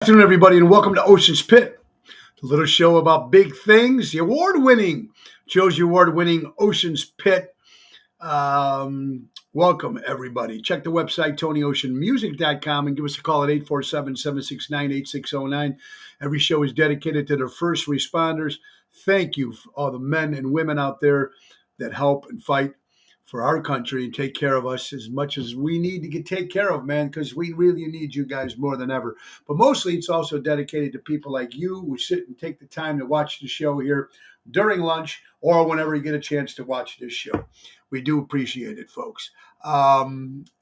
afternoon, everybody, and welcome to Ocean's Pit, the little show about big things. The award-winning, Joe's award-winning Ocean's Pit. Welcome, everybody. Check the website, TonyOceanMusic.com, and give us a call at 847-769-8609. Every show is dedicated to the first responders. Thank you for all the men and women out there that help and fight for our country and take care of us as much as we need to get take care of, man, because we really need you guys more than ever. But mostly it's also dedicated to people like you who sit and take the time to watch the show here during lunch or whenever you get a chance to watch this show. We do appreciate it, folks.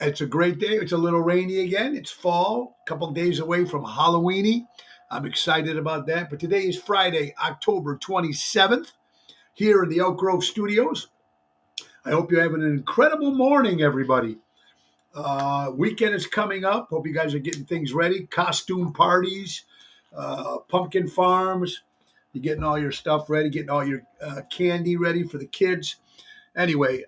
It's a great day. It's a little rainy again. It's fall, a couple days away from Halloweeny. I'm excited about that. But today is Friday, October 27th, here in the Elk Grove Studios. I hope you're having an incredible morning, everybody. Weekend is coming up. Hope you guys are getting things ready. Costume parties, pumpkin farms. You're getting all your stuff ready, getting all your candy ready for the kids. Anyway,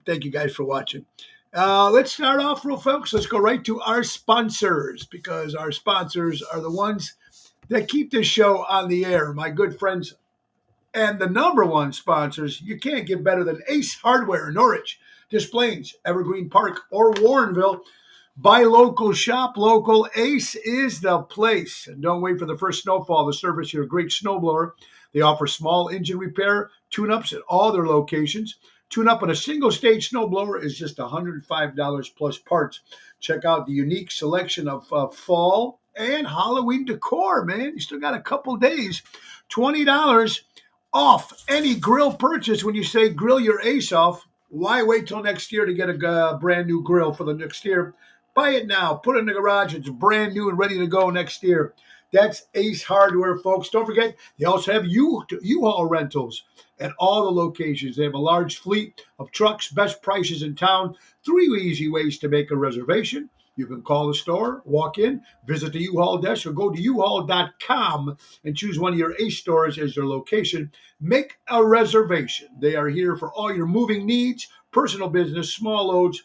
thank you guys for watching. Let's start off real folks. Let's go right to our sponsors, because our sponsors are the ones that keep this show on the air. My good friends and the number one sponsors, you can't get better than Ace Hardware in Norwich, Des Plaines, Evergreen Park, or Warrenville. Buy local, shop local. Ace is the place. And don't wait for the first snowfall to service your great snowblower. They offer small engine repair, tune-ups at all their locations. Tune-up on a single-stage snowblower is just $105 plus parts. Check out the unique selection of fall and Halloween decor, man. You still got a couple days. $20 off any grill purchase when you say grill your Ace off. Why wait till next year to get a brand new grill for the next year? Buy it now. Put it in the garage. It's brand new and ready to go next year. That's Ace Hardware, folks. Don't forget, they also have U-Haul rentals at all the locations. They have a large fleet of trucks, best prices in town. 3 easy ways to make a reservation. You can call the store, walk in, visit the U-Haul desk, or go to uhaul.com and choose one of your Ace stores as your location. Make a reservation. They are here for all your moving needs, personal business, small loads.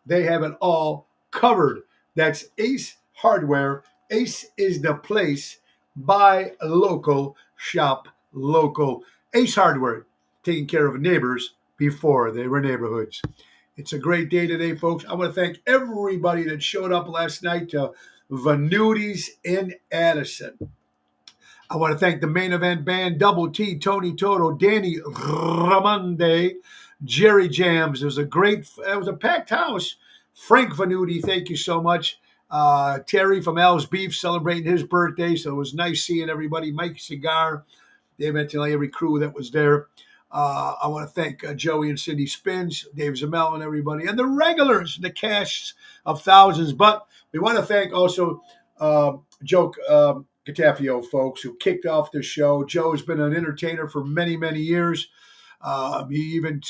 They have it all covered. That's Ace Hardware. Ace is the place. Buy local, shop local. Ace Hardware, taking care of neighbors before they were neighborhoods. It's a great day today, folks. I want to thank everybody that showed up last night to Venutis in Addison. I want to thank the main event band, Double T, Tony Toto, Danny Ramonde, Jerry Jams. It was a packed house. Frank Venuti, thank you so much. Terry from Al's Beef celebrating his birthday, so it was nice seeing everybody. Mike Cigar, Dave Antonelli, every crew that was there. I want to thank Joey and Cindy Spins, Dave Zamel and everybody, and the regulars, the casts of thousands. But we want to thank also Joe Catafio, folks, who kicked off the show. Joe has been an entertainer for many, many years. He even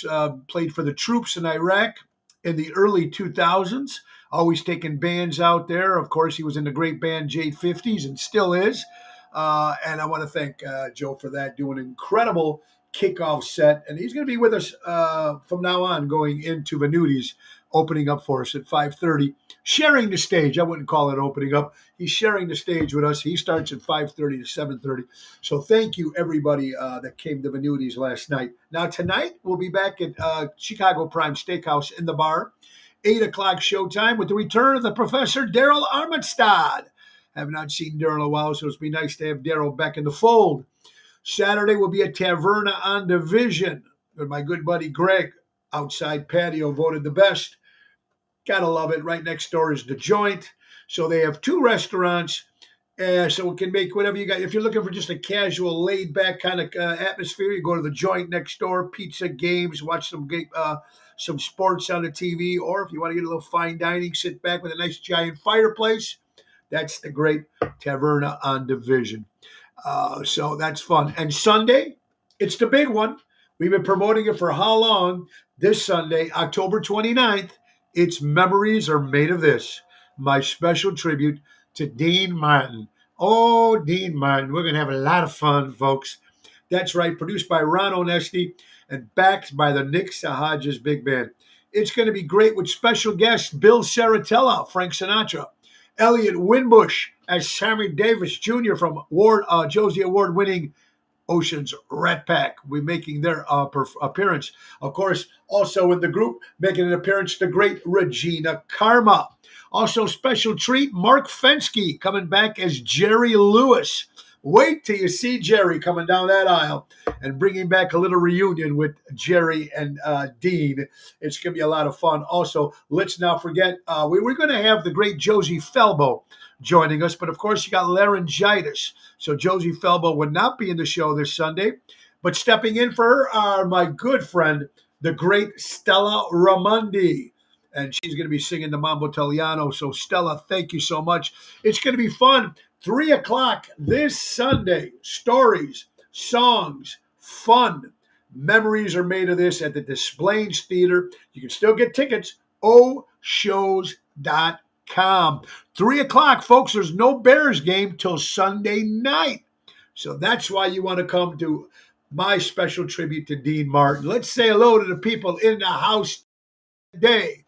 played for the troops in Iraq in the early 2000s, always taking bands out there. Of course, he was in the great band J50s and still is. And I want to thank Joe for that, doing an incredible kickoff set. And he's going to be with us from now on, going into Venutis, opening up for us at 5:30, sharing the stage. I wouldn't call it opening up. He's sharing the stage with us. He starts at 5:30 to 7:30. So thank you, everybody that came to Venutis last night. Now, tonight, we'll be back at Chicago Prime Steakhouse in the bar, 8 o'clock showtime, with the return of the Professor Daryl Armitstad. Have not seen Daryl in a while, so it's be nice to have Daryl back in the fold. Saturday will be at Taverna on Division, with my good buddy Greg, outside patio, voted the best. Gotta love it. Right next door is The Joint. So they have 2 restaurants, so we can make whatever you got. If you're looking for just a casual, laid-back kind of atmosphere, you go to The Joint next door, pizza, games, watch some sports on the TV, or if you want to get a little fine dining, sit back with a nice giant fireplace. That's the great Taverna on Division. So that's fun. And Sunday, it's the big one. We've been promoting it for how long? This Sunday, October 29th, it's Memories Are Made of This, my special tribute to Dean Martin. Oh, Dean Martin. We're going to have a lot of fun, folks. That's right. Produced by Ron Onesti and backed by the Nick Sahajas Big Band. It's going to be great with special guests Bill Saratella, Frank Sinatra, Elliot Winbush as Sammy Davis Jr. from Josie Award-winning Ocean's Rat Pack will be making their appearance. Of course, also in the group, making an appearance, the great Regina Karma. Also, special treat, Mark Fensky coming back as Jerry Lewis. Wait till you see Jerry coming down that aisle and bringing back a little reunion with Jerry and Dean. It's going to be a lot of fun. Also, let's not forget, we're going to have the great Josie Felbo joining us. But, of course, you got laryngitis. So Josie Felbo would not be in the show this Sunday. But stepping in for her are my good friend, the great Stella Ramundi. And she's going to be singing the Mambo Italiano. So, Stella, thank you so much. It's going to be fun. 3 o'clock this Sunday. Stories, songs, fun. Memories are made of this at the Des Theater. You can still get tickets. oshows.com. 3 o'clock, folks. There's no Bears game till Sunday night. So that's why you want to come to my special tribute to Dean Martin. Let's say hello to the people in the house today.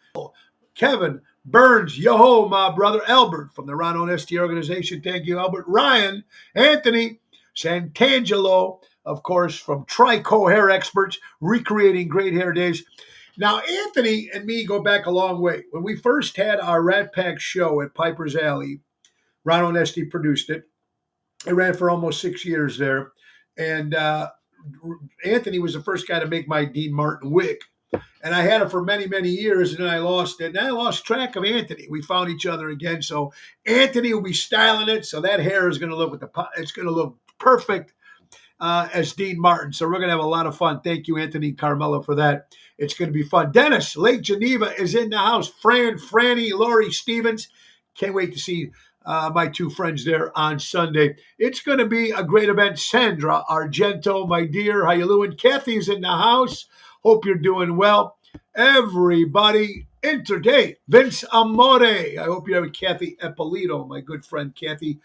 Kevin Burns, yo-ho, my brother Albert from the Ron Onesti organization. Thank you, Albert. Ryan, Anthony, Santangelo, of course, from Trico Hair Experts, recreating great hair days. Now, Anthony and me go back a long way. When we first had our Rat Pack show at Piper's Alley, Ron Onesti produced it. It ran for almost 6 years there. And Anthony was the first guy to make my Dean Martin wig. And I had it for many, many years, and then I lost it. And I lost track of Anthony. We found each other again. So Anthony will be styling it. So that hair is going to look it's going to look perfect as Dean Martin. So we're going to have a lot of fun. Thank you, Anthony Carmella, for that. It's going to be fun. Dennis, Lake Geneva is in the house. Franny, Laurie Stevens. Can't wait to see my two friends there on Sunday. It's going to be a great event. Sandra Argento, my dear, how you doing? Kathy's in the house. Hope you're doing well. Everybody, entertain. Vince Amore. I hope you're having Kathy Eppolito, my good friend Kathy.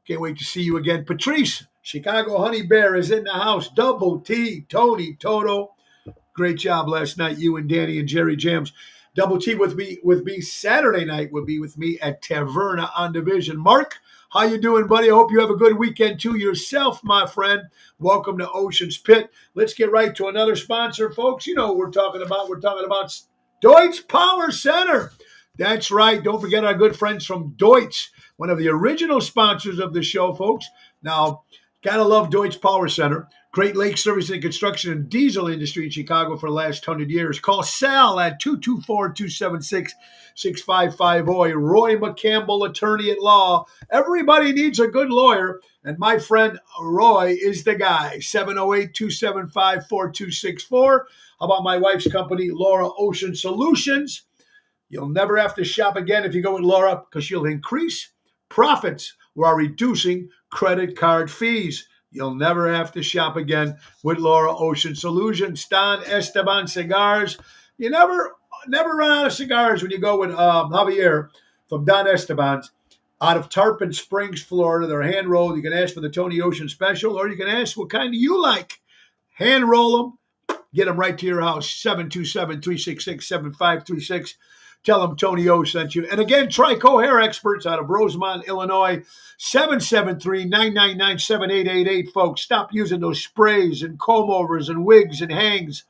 Can't wait to see you again. Patrice, Chicago Honey Bear is in the house. Double T, Tony, Toto. Great job last night, you and Danny and Jerry Jams. Double T with me Saturday night will be with me at Taverna on Division. Mark, how you doing, buddy? I hope you have a good weekend too yourself, my friend. Welcome to Ocean's Pit. Let's get right to another sponsor, folks. You know what we're talking about. We're talking about Deutz Power Center. That's right. Don't forget our good friends from Deutz, one of the original sponsors of the show, folks. Now, gotta love Deutz Power Center. Great Lake Service and Construction and Diesel industry in Chicago for the last 100 years. Call Sal at 224-276-6550. Roy McCampbell, attorney at law. Everybody needs a good lawyer, and my friend Roy is the guy. 708-275-4264. How about my wife's company, Laura Ocean Solutions? You'll never have to shop again if you go with Laura because she'll increase profits while reducing credit card fees. You'll never have to shop again with Laura Ocean Solutions. Don Esteban Cigars. You never run out of cigars when you go with Javier from Don Esteban's out of Tarpon Springs, Florida. They're hand rolled. You can ask for the Tony Ocean special, or you can ask what kind you like. Hand roll them. Get them right to your house. 727-366-7536. Tell them Tony O sent you. And again, Trico Hair Experts out of Rosemont, Illinois, 773-999-7888. Folks, stop using those sprays and comb-overs and wigs and hangs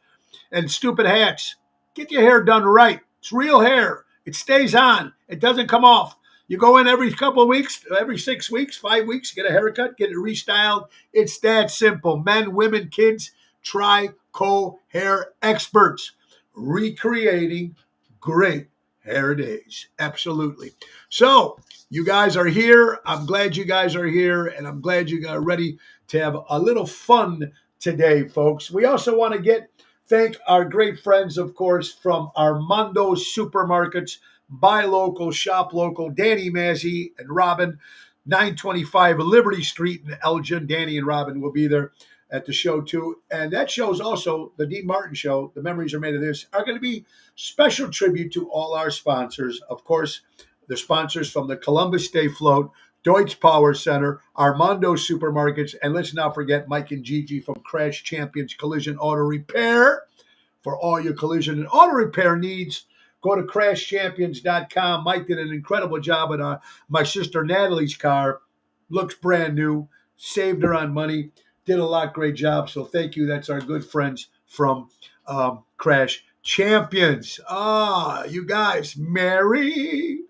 and stupid hats. Get your hair done right. It's real hair. It stays on. It doesn't come off. You go in every couple of weeks, every 6 weeks, 5 weeks, get a haircut, get it restyled. It's that simple. Men, women, kids, Trico Hair Experts. Recreating great hair days. Absolutely. So you guys are here. I'm glad you guys are here, and I'm glad you got ready to have a little fun today, folks. We also want to thank our great friends, of course, from Armando Supermarkets. Buy local, shop local. Danny Mazzi and Robin, 925 Liberty Street in Elgin. Danny and Robin will be there at the show too. And that show's also the Dean Martin Show. The Memories Are Made of This are going to be special tribute to all our sponsors. Of course, the sponsors from the Columbus Day Float, Deutz Power Center, Armando Supermarkets, and let's not forget Mike and Gigi from Crash Champions Collision Auto Repair for all your collision and auto repair needs. Go to crashchampions.com. Mike did an incredible job at my sister Natalie's car. Looks brand new. Saved her on money. Did a lot. Great job. So thank you. That's our good friends from Crash Champions. You guys. Mary.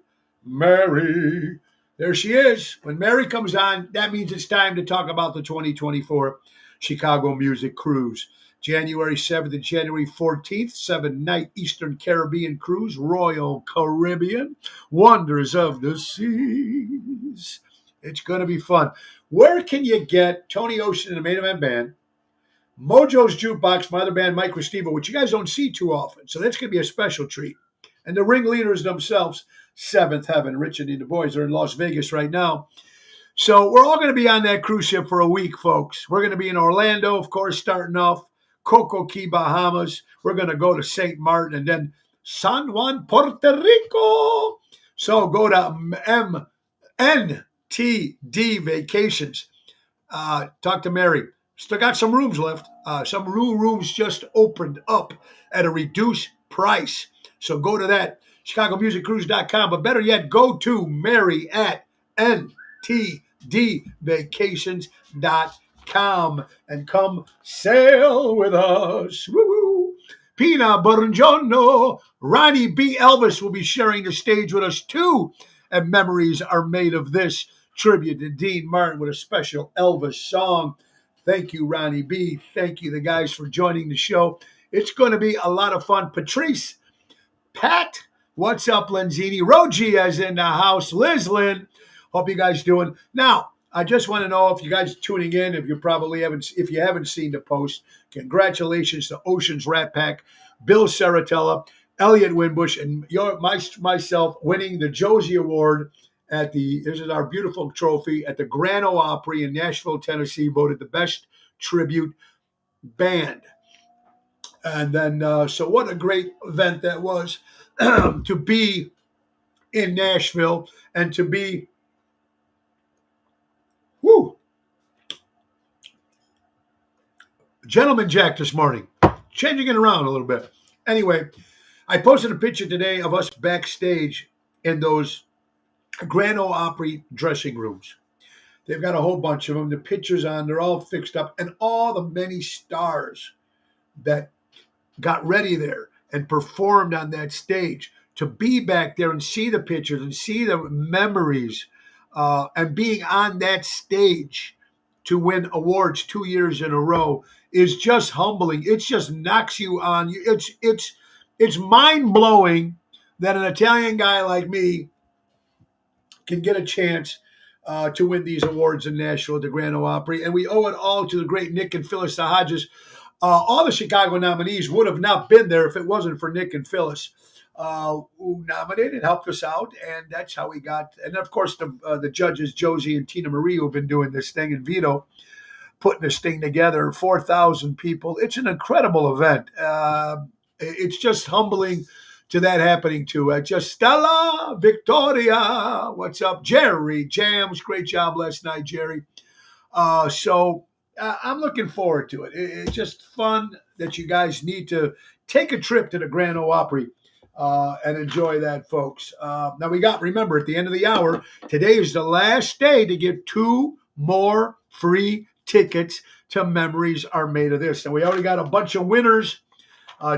There she is. When Mary comes on, that means it's time to talk about the 2024 Chicago Music Cruise. January 7th and January 14th, 7-night Eastern Caribbean cruise, Royal Caribbean, Wonders of the Seas. It's going to be fun. Where can you get Tony Ocean and the Main Event Band, Mojo's Jukebox, my other band, Mike Restivo, which you guys don't see too often, so that's going to be a special treat. And the ringleaders themselves, Seventh Heaven, Rich and the boys are in Las Vegas right now. So we're all going to be on that cruise ship for a week, folks. We're going to be in Orlando, of course, starting off. Coco Key, Bahamas. We're going to go to St. Martin and then San Juan, Puerto Rico. So go to NTD Vacations. Talk to Mary. Still got some rooms left. Some rooms just opened up at a reduced price. So go to that, ChicagoMusicCruise.com. But better yet, go to Mary at NTDVacations.com and come sail with us. Woo-woo. Pina Buongiorno. Ronnie B. Elvis will be sharing the stage with us too. And memories are made of this. Tribute to Dean Martin with a special Elvis song. Thank you, Ronnie B. Thank you, the guys, for joining the show. It's going to be a lot of fun. Patrice, Pat, what's up, Lenzini? Rogia is in the house. Liz Lynn, hope you guys doing. Now, I just want to know if you guys are tuning in, if you haven't seen the post, congratulations to Ocean's Rat Pack, Bill Saratella, Elliot Winbush, and myself winning the Josie Award this is our beautiful trophy at the Grand Ole Opry in Nashville, Tennessee, voted the best tribute band. And then, so what a great event that was to be in Nashville and to be, Gentleman Jack this morning, changing it around a little bit. Anyway, I posted a picture today of us backstage in those Grand Ole Opry dressing rooms. They've got a whole bunch of them. The pictures on, they're all fixed up. And all the many stars that got ready there and performed on that stage, to be back there and see the pictures and see the memories and being on that stage to win awards 2 years in a row is just humbling. It just knocks you on. It's mind-blowing that an Italian guy like me can get a chance to win these awards in Nashville at the Grand Ole Opry. And we owe it all to the great Nick and Phyllis Hodges. All the Chicago nominees would have not been there if it wasn't for Nick and Phyllis, who nominated, helped us out, and that's how we got. And of course, the judges, Josie and Tina Marie, who've been doing this thing, and Vito, putting this thing together. 4,000 people. It's an incredible event. It's just humbling to that happening to just Stella Victoria. What's up, Jerry Jams? Great job last night, Jerry. So I'm looking forward to it. It's just fun that you guys need to take a trip to the Grand Ole Opry and enjoy that, folks. Now remember, at the end of the hour, today is the last day to get 2 more free tickets to Memories Are Made of This. And we already got a bunch of winners.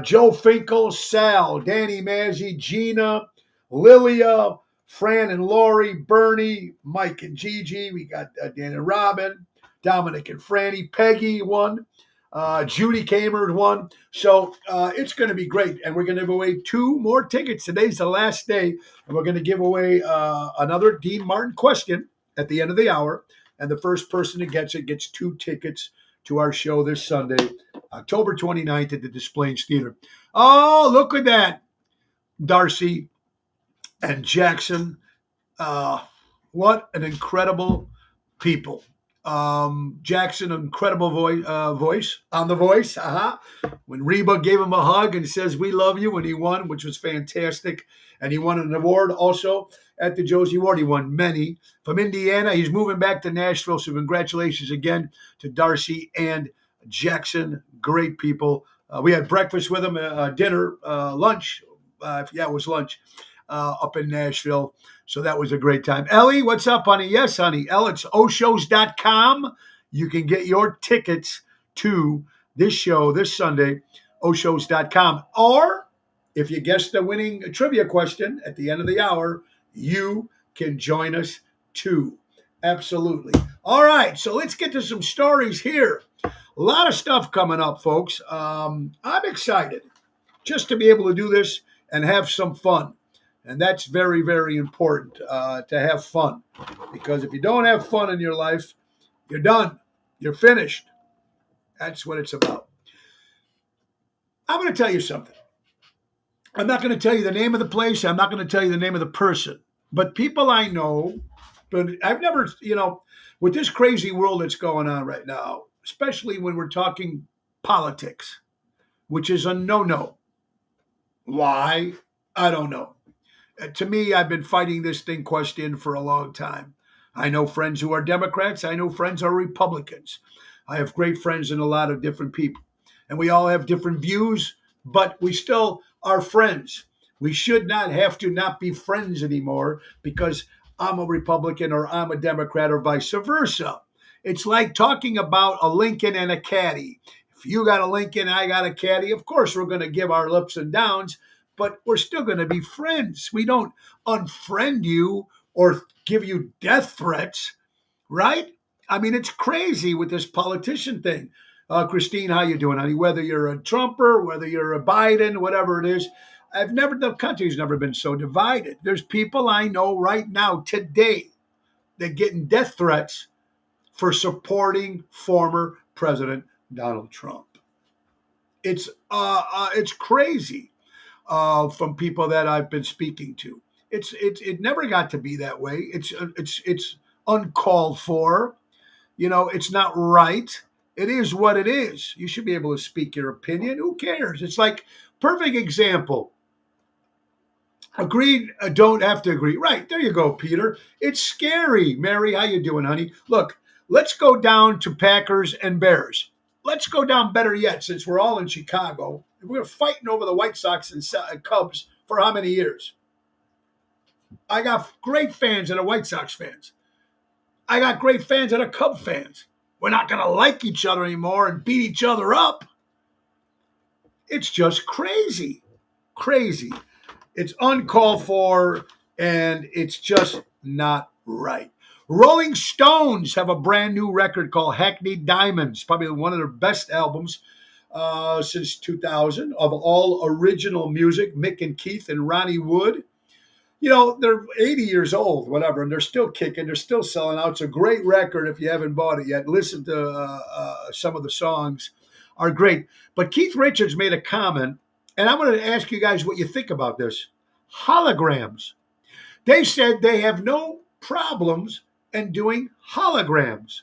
Joe Finkel, Sal, Danny Mazzi, Gina, Lilia, Fran and Lori, Bernie, Mike and Gigi. We got Dan and Robin, Dominic and Franny, Peggy won, Judy Kamerd won. So it's going to be great. And we're going to give away 2 more tickets. Today's the last day. And we're going to give away another Dean Martin question at the end of the hour. And the first person that gets it gets 2 tickets to our show this Sunday, October 29th at the Des Plaines Theater. Oh, look at that. Darcy and Jackson. What an incredible people. Jackson, incredible voice on The Voice. When Reba gave him a hug and says, "We love you," when he won, which was fantastic. And he won an award also at the Josie Award. He won many. From Indiana, he's moving back to Nashville. So congratulations again to Darcy and Jackson. Great people. We had breakfast with them, dinner, lunch, Yeah, it was lunch up in Nashville. So that was a great time. Ellie, what's up, honey? Yes, honey. It's oshows.com. You can get your tickets to this show this Sunday, oshows.com. Or if you guess the winning trivia question at the end of the hour, you can join us too. Absolutely. All right, so let's get to some stories here. A lot of stuff coming up, folks. I'm excited just to be able to do this and have some fun. And that's very, very important to have fun. Because if you don't have fun in your life, you're done. You're finished. That's what it's about. I'm going to tell you something. I'm not going to tell you the name of the place. I'm not going to tell you the name of the person. But people I know, but I've never, with this crazy world that's going on right now, especially when we're talking politics, which is a no-no. Why? I don't know. To me, I've been fighting this thing question for a long time. I know friends who are Democrats. I know friends who are Republicans. I have great friends in a lot of different people. And we all have different views, but we still are friends. We should not have to not be friends anymore because I'm a Republican or I'm a Democrat or vice versa. It's like talking about a Lincoln and a caddy. If you got a Lincoln, I got a caddy, of course we're going to give our ups and downs, but we're still going to be friends. We don't unfriend you or give you death threats, right? I mean, it's crazy with this politician thing. Christine, how you doing, honey? Whether you're a Trumper, whether you're a Biden, whatever it is, the country's never been so divided. There's people I know right now, today, that getting death threats for supporting former President Donald Trump. It's crazy from people that I've been speaking to. It never got to be that way. It's uncalled for. It's not right. It is what it is. You should be able to speak your opinion. Who cares? It's like perfect example. Agreed, don't have to agree. Right, there you go, Peter. It's scary. Mary, how you doing, honey? Look, let's go down to Packers and Bears. Let's go down better yet, since we're all in Chicago. We're fighting over the White Sox and Cubs for how many years? I got great fans that are White Sox fans. I got great fans that are Cub fans. We're not going to like each other anymore and beat each other up. It's just crazy. Crazy. It's uncalled for, and it's just not right. Rolling Stones have a brand new record called Hackney Diamonds, probably one of their best albums since 2000 of all original music. Mick and Keith and Ronnie Wood. They're 80 years old, whatever, and they're still kicking. They're still selling out. It's a great record if you haven't bought it yet. Listen to some of the songs are great. But Keith Richards made a comment, and I'm going to ask you guys what you think about this. Holograms. They said they have no problems in doing holograms,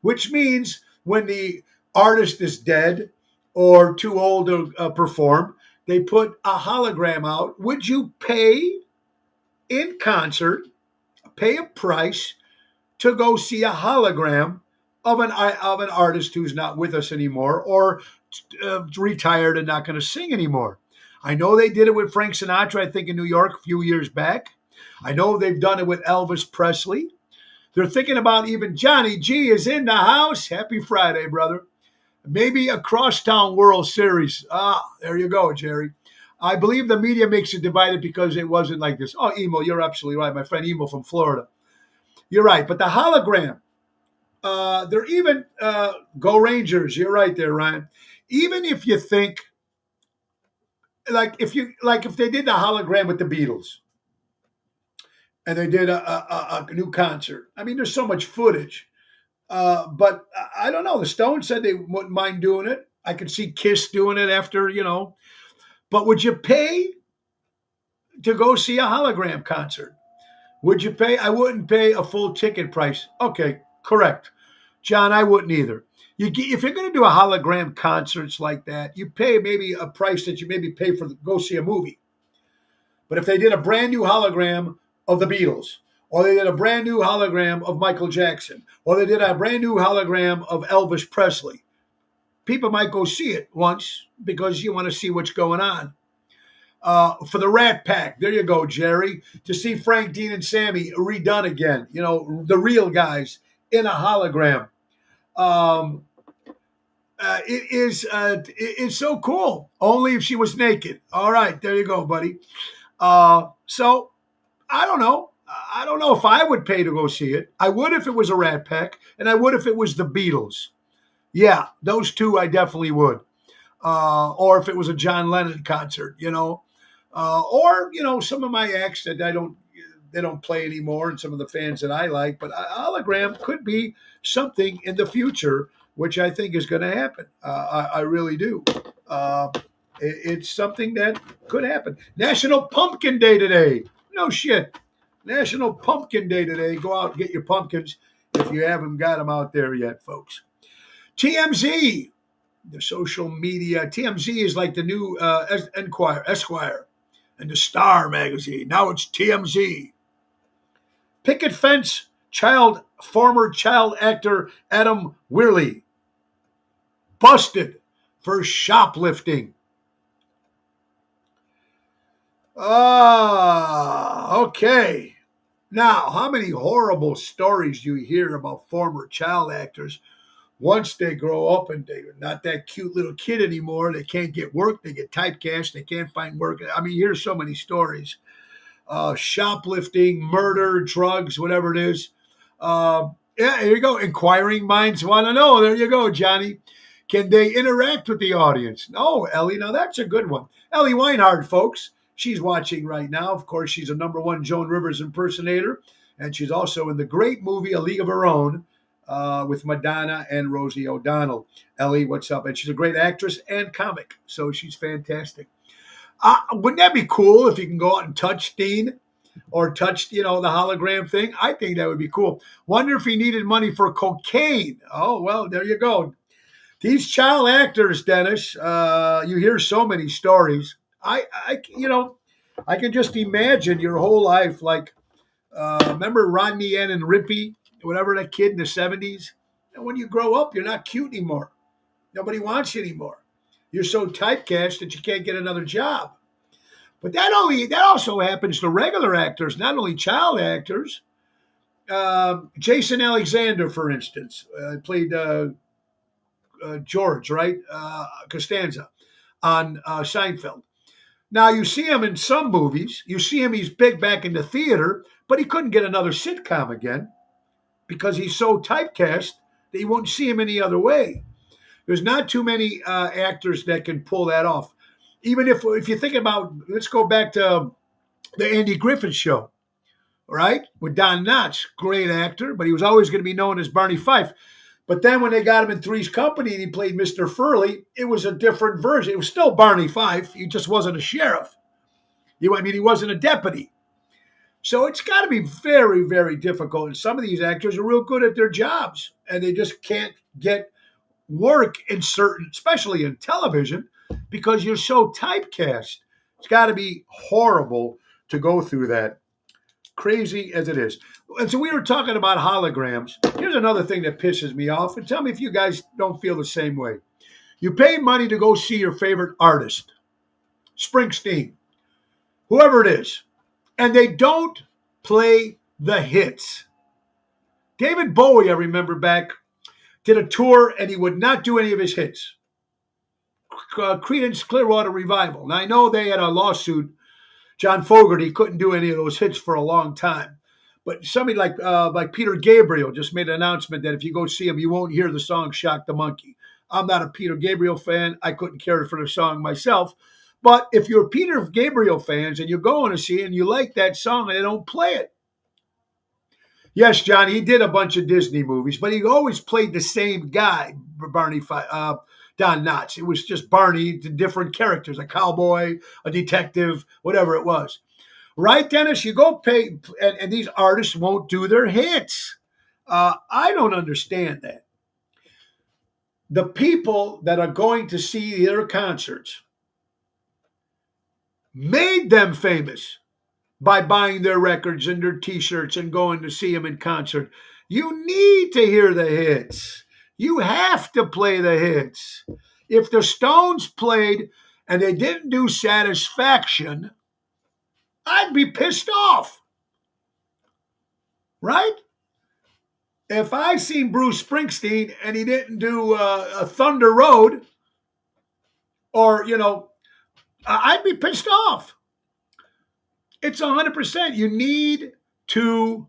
which means when the artist is dead or too old to perform, they put a hologram out. Would you pay in concert, pay a price to go see a hologram of an artist who's not with us anymore or retired and not going to sing anymore? I know they did it with Frank Sinatra, I think, in New York a few years back. I know they've done it with Elvis Presley. They're thinking about even Johnny G is in the house. Happy Friday, brother. Maybe a Crosstown World Series. There you go, Jerry. I believe the media makes it divided because it wasn't like this. Oh, Emo, you're absolutely right. My friend Emo from Florida. You're right. But the hologram, they're even, go Rangers. You're right there, Ryan. Even if you think, if they did the hologram with the Beatles and they did a new concert. I mean, there's so much footage. But I don't know. The Stones said they wouldn't mind doing it. I could see Kiss doing it after, But would you pay to go see a hologram concert? Would you pay? I wouldn't pay a full ticket price. Okay, correct. John, I wouldn't either. If you're going to do a hologram concerts like that, you pay maybe a price that you maybe pay for go see a movie. But if they did a brand new hologram of the Beatles, or they did a brand new hologram of Michael Jackson, or they did a brand new hologram of Elvis Presley, people might go see it once because you want to see what's going on. For the Rat Pack. There you go, Jerry. To see Frank, Dean, and Sammy redone again. You know, the real guys in a hologram. Um, it's so cool. Only if she was naked. All right, there you go, buddy. So I don't know. I don't know if I would pay to go see it. I would if it was a Rat Pack, and I would if it was the Beatles. Yeah, those two I definitely would. Or if it was a John Lennon concert, or some of my acts that they don't play anymore, and some of the fans that I like. But a hologram could be something in the future, which I think is going to happen. I really do. Uh, it's something that could happen. National Pumpkin Day today. No shit. National Pumpkin Day today. Go out and get your pumpkins if you haven't got them out there yet, folks. TMZ, the social media. TMZ is like the new Esquire, and the Star magazine. Now it's TMZ. Picket fence, former child actor Adam Weirley, busted for shoplifting. Okay. Now, how many horrible stories do you hear about former child actors once they grow up and they're not that cute little kid anymore? They can't get work. They get typecast. They can't find work. I mean, here's so many stories. Shoplifting, murder, drugs, whatever it is. Yeah, here you go. Inquiring minds want to know. There you go, Johnny. Can they interact with the audience? No, Ellie. Now, that's a good one. Ellie Weinhardt, folks. She's watching right now. Of course, she's a #1 Joan Rivers impersonator. And she's also in the great movie A League of Her Own with Madonna and Rosie O'Donnell. Ellie, what's up? And she's a great actress and comic. So she's fantastic. Wouldn't that be cool if you can go out and touch Dean or touch, the hologram thing? I think that would be cool. Wonder if he needed money for cocaine. Oh, well, there you go. These child actors, Dennis, you hear so many stories. I can just imagine your whole life. Like, remember Rodney Yen and Rippy, whatever, that kid in the 70s? And when you grow up, you're not cute anymore. Nobody wants you anymore. You're so typecast that you can't get another job. But that also happens to regular actors, not only child actors. Jason Alexander, for instance, played George, right? Costanza on Seinfeld. Now, you see him in some movies. You see him, he's big back in the theater, but he couldn't get another sitcom again because he's so typecast that you won't see him any other way. There's not too many actors that can pull that off. Even if you think about, let's go back to the Andy Griffith Show, right? With Don Knotts, great actor, but he was always going to be known as Barney Fife. But then when they got him in Three's Company and he played Mr. Furley, it was a different version. It was still Barney Fife. He just wasn't a sheriff. He wasn't a deputy. So it's got to be very, very difficult. And some of these actors are real good at their jobs, and they just can't get work in certain, especially in television, because you're so typecast. It's got to be horrible to go through that. Crazy as it is. And so we were talking about holograms. Here's another thing that pisses me off. And tell me if you guys don't feel the same way. You pay money to go see your favorite artist, Springsteen, whoever it is, and they don't play the hits. David Bowie, I remember back, did a tour and he would not do any of his hits. Creedence Clearwater Revival. Now, I know they had a lawsuit. John Fogerty couldn't do any of those hits for a long time. But somebody like Peter Gabriel just made an announcement that if you go see him, you won't hear the song Shock the Monkey. I'm not a Peter Gabriel fan. I couldn't care for the song myself. But if you're Peter Gabriel fans and you're going to see it and you like that song and they don't play it. Yes, John, he did a bunch of Disney movies, but he always played the same guy, Don Knotts. It was just Barney, different characters, a cowboy, a detective, whatever it was. Right, Dennis? You go pay, and these artists won't do their hits. I don't understand that. The people that are going to see their concerts made them famous by buying their records and their T-shirts and going to see them in concert. You need to hear the hits. You have to play the hits. If the Stones played and they didn't do Satisfaction, I'd be pissed off, right? If I seen Bruce Springsteen and he didn't do a Thunder Road, or, I'd be pissed off. It's 100%. You need to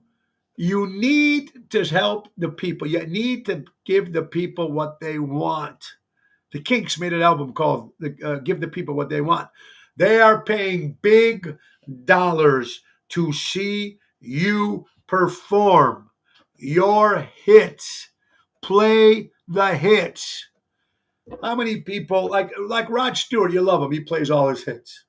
help the people. You need to give the people what they want. The Kinks made an album called Give the People What They Want. They are paying big dollars to see you perform your hits. Play the hits. How many people, like Rod Stewart, you love him. He plays all his hits.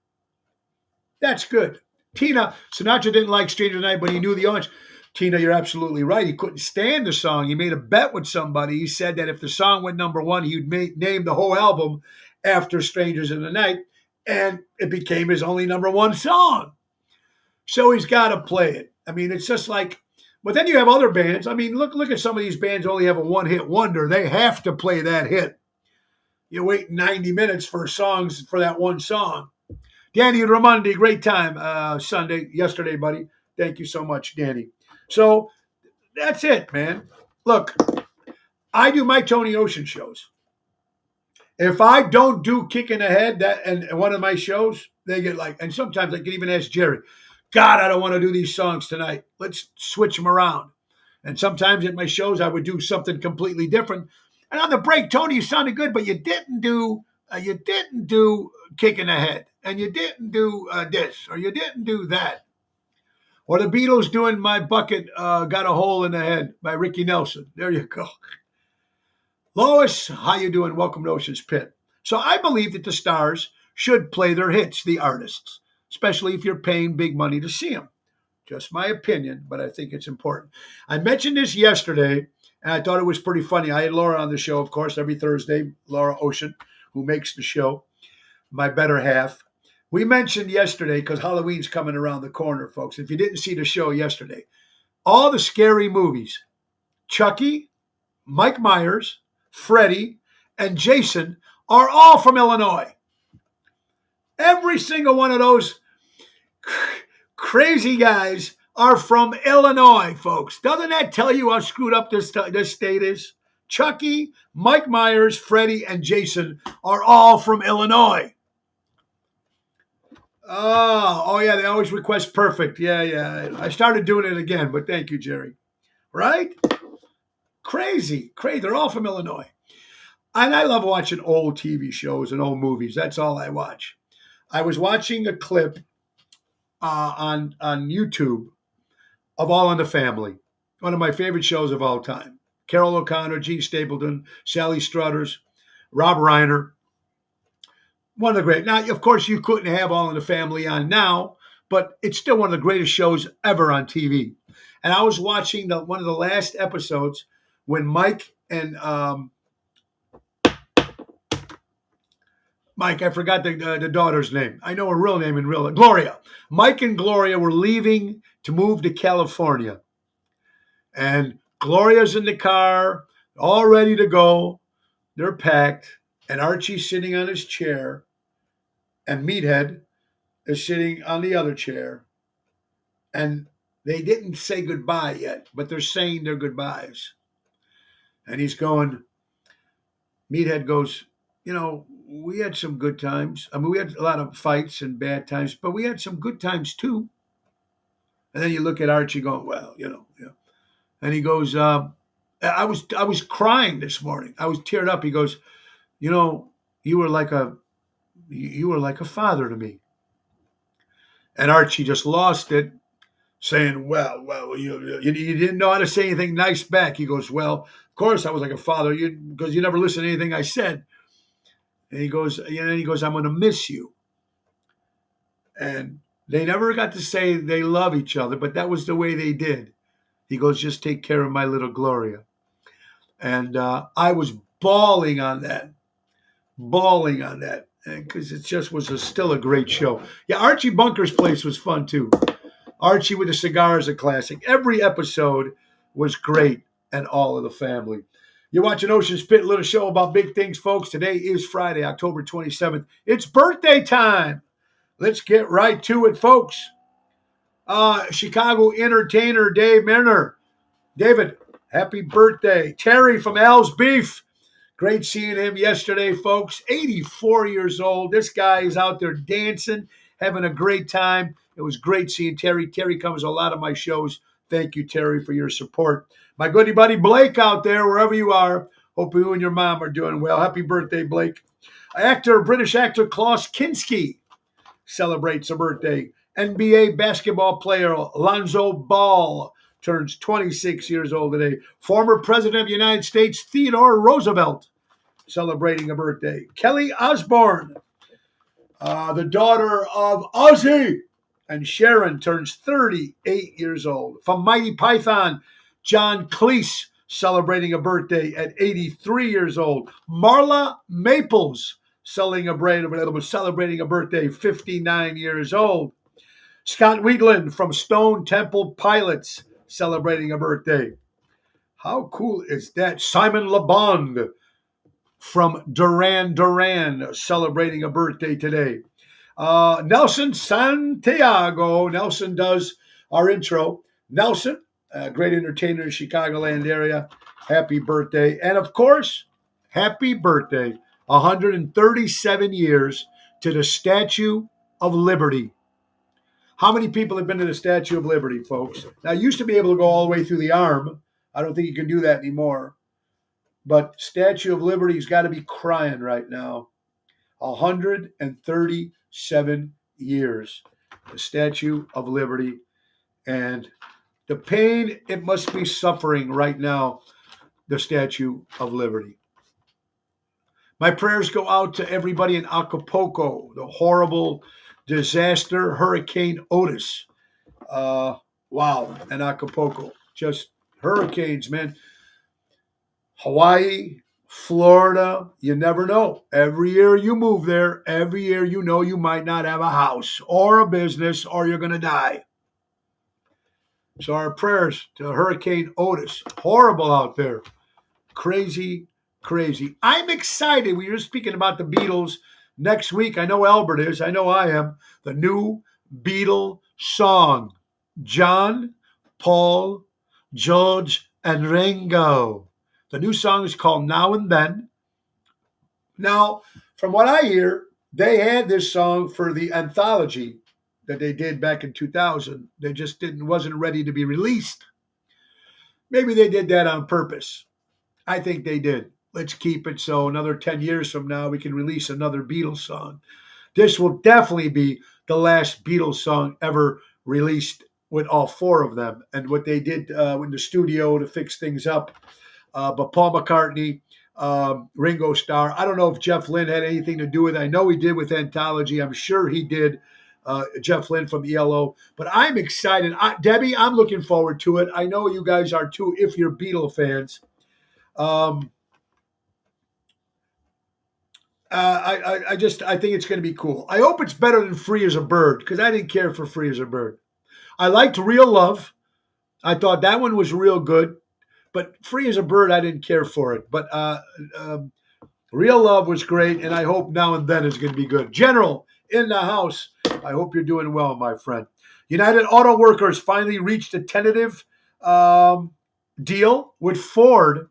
That's good. Sinatra didn't like Stranger Night, but he knew the audience. Tina, you're absolutely right. He couldn't stand the song. He made a bet with somebody. He said that if the song went number one, he'd name the whole album after Strangers in the Night, and it became his only number one song. So he's got to play it. I mean, it's just like, but then you have other bands. I mean, look at some of these bands only have a one-hit wonder. They have to play that hit. You wait 90 minutes for songs for that one song. Danny Ramondi, great time yesterday, buddy. Thank you so much, Danny. So that's it, man. Look, I do my Tony Ocean shows. If I don't do Kicking Ahead and one of my shows, they get like, and sometimes I can even ask Jerry, God, I don't want to do these songs tonight. Let's switch them around. And sometimes at my shows, I would do something completely different. And on the break, Tony, you sounded good, but you didn't do Kicking Ahead, and you didn't do this, or you didn't do that. Or the Beatles doing My Bucket Got a Hole in the Head by Ricky Nelson. There you go. Lois, how you doing? Welcome to Ocean's Pit. So I believe that the stars should play their hits, the artists, especially if you're paying big money to see them. Just my opinion, but I think it's important. I mentioned this yesterday, and I thought it was pretty funny. I had Laura on the show, of course, every Thursday, Laura Ocean, who makes the show, my better half. We mentioned yesterday, because Halloween's coming around the corner, folks. If you didn't see the show yesterday, all the scary movies, Chucky, Mike Myers, Freddy, and Jason are all from Illinois. Every single one of those crazy guys are from Illinois, folks. Doesn't that tell you how screwed up this state is? Chucky, Mike Myers, Freddy, and Jason are all from Illinois. Oh, yeah, they always request perfect. Yeah. I started doing it again, but thank you, Jerry. Right? Crazy. They're all from Illinois. And I love watching old TV shows and old movies. That's all I watch. I was watching a clip on YouTube of All in the Family, one of my favorite shows of all time. Carol O'Connor, Gene Stapleton, Sally Struthers, Rob Reiner. One of the great. Now, of course, you couldn't have All in the Family on now, but it's still one of the greatest shows ever on TV. And I was watching one of the last episodes when Mike and Mike, I forgot the daughter's name. I know her real name Gloria. Mike and Gloria were leaving to move to California. And Gloria's in the car, all ready to go. They're packed. And Archie's sitting on his chair. And Meathead is sitting on the other chair. And they didn't say goodbye yet, but they're saying their goodbyes. And he's going, Meathead goes, we had some good times. I mean, we had a lot of fights and bad times, but we had some good times too. And then you look at Archie going, well, yeah. And he goes, I was crying this morning. I was teared up. He goes, you were like a father to me. And Archie just lost it, saying, well, you didn't know how to say anything nice back. He goes, well, of course I was like a father, because you never listened to anything I said. And he goes, I'm going to miss you. And they never got to say they love each other, but that was the way they did. He goes, just take care of my little Gloria. And I was bawling on that, because it just was still a great show. Yeah, Archie Bunker's Place was fun too. Archie with a Cigar is a classic. Every episode was great, and All of the Family. You're watching Ocean's Pit, little show about big things, folks. Today is Friday, October 27th. It's birthday time. Let's get right to it, folks. Chicago entertainer Dave Mariner. David, happy birthday. Terry from Al's Beef. Great seeing him yesterday, folks. 84 years old. This guy is out there dancing, having a great time. It was great seeing Terry. Terry comes to a lot of my shows. Thank you, Terry, for your support. My goody buddy Blake out there, wherever you are. Hope you and your mom are doing well. Happy birthday, Blake. British actor Klaus Kinski celebrates a birthday. NBA basketball player Lonzo Ball turns 26 years old today. Former President of the United States Theodore Roosevelt celebrating a birthday. Kelly Osbourne, the daughter of Ozzy and Sharon, turns 38 years old. From Mighty Python, John Cleese celebrating a birthday at 83 years old. Marla Maples celebrating a birthday, 59 years old. Scott Wheatland from Stone Temple Pilots celebrating a birthday. How cool is that? Simon Le Bon from Duran Duran celebrating a birthday today. Nelson Santiago. Nelson does our intro. Nelson, a great entertainer in the Chicagoland area. Happy birthday. And of course, happy birthday, 137 years to the Statue of Liberty. How many people have been to the Statue of Liberty, folks? Now, you used to be able to go all the way through the arm. I don't think you can do that anymore. But Statue of Liberty's got to be crying right now. 137 years. The Statue of Liberty. And the pain it must be suffering right now, the Statue of Liberty. My prayers go out to everybody in Acapulco, the horrible disaster, Hurricane Otis. Wow, and Acapulco. Just hurricanes, man. Hawaii, Florida, you never know. Every year you move there, every year you know you might not have a house or a business or you're going to die. So our prayers to Hurricane Otis. Horrible out there. Crazy, crazy. I'm excited. We were speaking about the Beatles next week. I know Albert is. I know I am. The new Beatle song. John, Paul, George, and Ringo. The new song is called Now and Then. Now, from what I hear, they had this song for the anthology that they did back in 2000. They just wasn't ready to be released. Maybe they did that on purpose. I think they did. Let's keep it so another 10 years from now we can release another Beatles song. This will definitely be the last Beatles song ever released with all four of them. And what they did in the studio to fix things up. But Paul McCartney, Ringo Starr. I don't know if Jeff Lynne had anything to do with it. I know he did with Anthology. I'm sure he did. Jeff Lynne from ELO. But I'm excited. Debbie, I'm looking forward to it. I know you guys are too, if you're Beatle fans. I think it's going to be cool. I hope it's better than Free as a Bird, because I didn't care for Free as a Bird. I liked Real Love. I thought that one was real good. But Free as a Bird, I didn't care for it. But Real Love was great, and I hope Now and Then is going to be good. General, in the house, I hope you're doing well, my friend. United Auto Workers finally reached a tentative deal with Ford.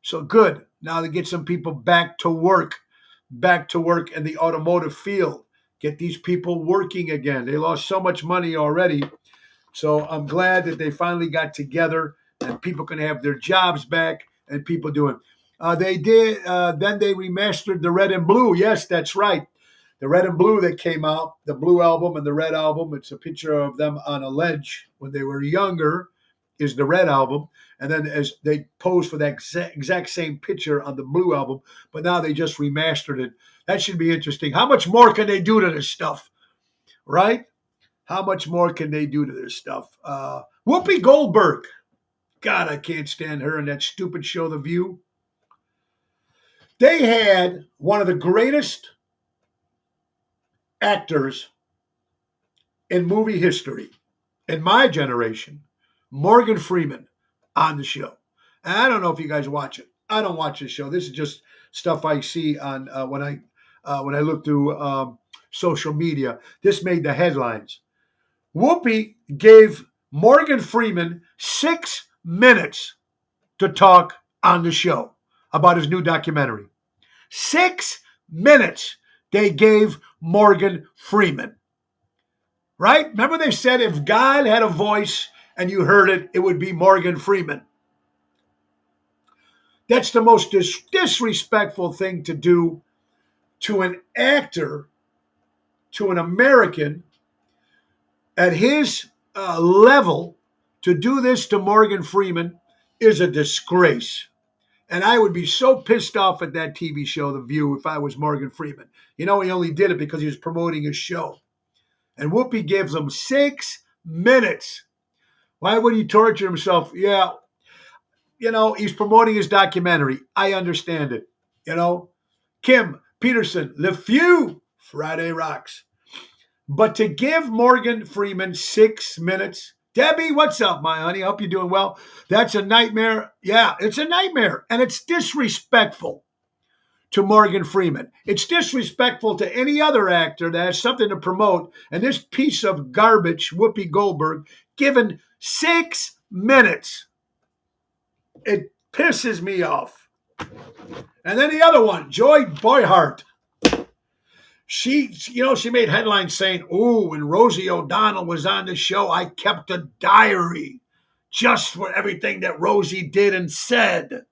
So good. Now they get some people back to work in the automotive field. Get these people working again. They lost so much money already. So I'm glad that they finally got together and people can have their jobs back and people doing. Then they remastered the Red and Blue. Yes, that's right. The Red and Blue that came out, the Blue album and the Red album. It's a picture of them on a ledge when they were younger, is the Red album. And then as they posed for that exact same picture on the Blue album, but now they just remastered it. That should be interesting. How much more can they do to this stuff, right? How much more can they do to this stuff? Whoopi Goldberg. God, I can't stand her and that stupid show, The View. They had one of the greatest actors in movie history, in my generation, Morgan Freeman, on the show. And I don't know if you guys watch it. I don't watch this show. This is just stuff I see on when I look through social media. This made the headlines. Whoopi gave Morgan Freeman 6 minutes to talk on the show about his new documentary. 6 minutes they gave Morgan Freeman. Right? Remember they said if God had a voice and you heard it, it would be Morgan Freeman. That's the most disrespectful thing to do to an actor, to an American at his level. To do this to Morgan Freeman is a disgrace. And I would be so pissed off at that TV show, The View, if I was Morgan Freeman. He only did it because he was promoting his show. And Whoopi gives him 6 minutes. Why would he torture himself? Yeah, he's promoting his documentary. I understand it. Kim Peterson, Le Few, Friday rocks. But to give Morgan Freeman 6 minutes, Debbie, what's up, my honey? I hope you're doing well. That's a nightmare. Yeah, it's a nightmare. And it's disrespectful to Morgan Freeman. It's disrespectful to any other actor that has something to promote. And this piece of garbage, Whoopi Goldberg, given 6 minutes. It pisses me off. And then the other one, Joy Boyhart. She made headlines saying, "Oh, when Rosie O'Donnell was on the show, I kept a diary just for everything that Rosie did and said."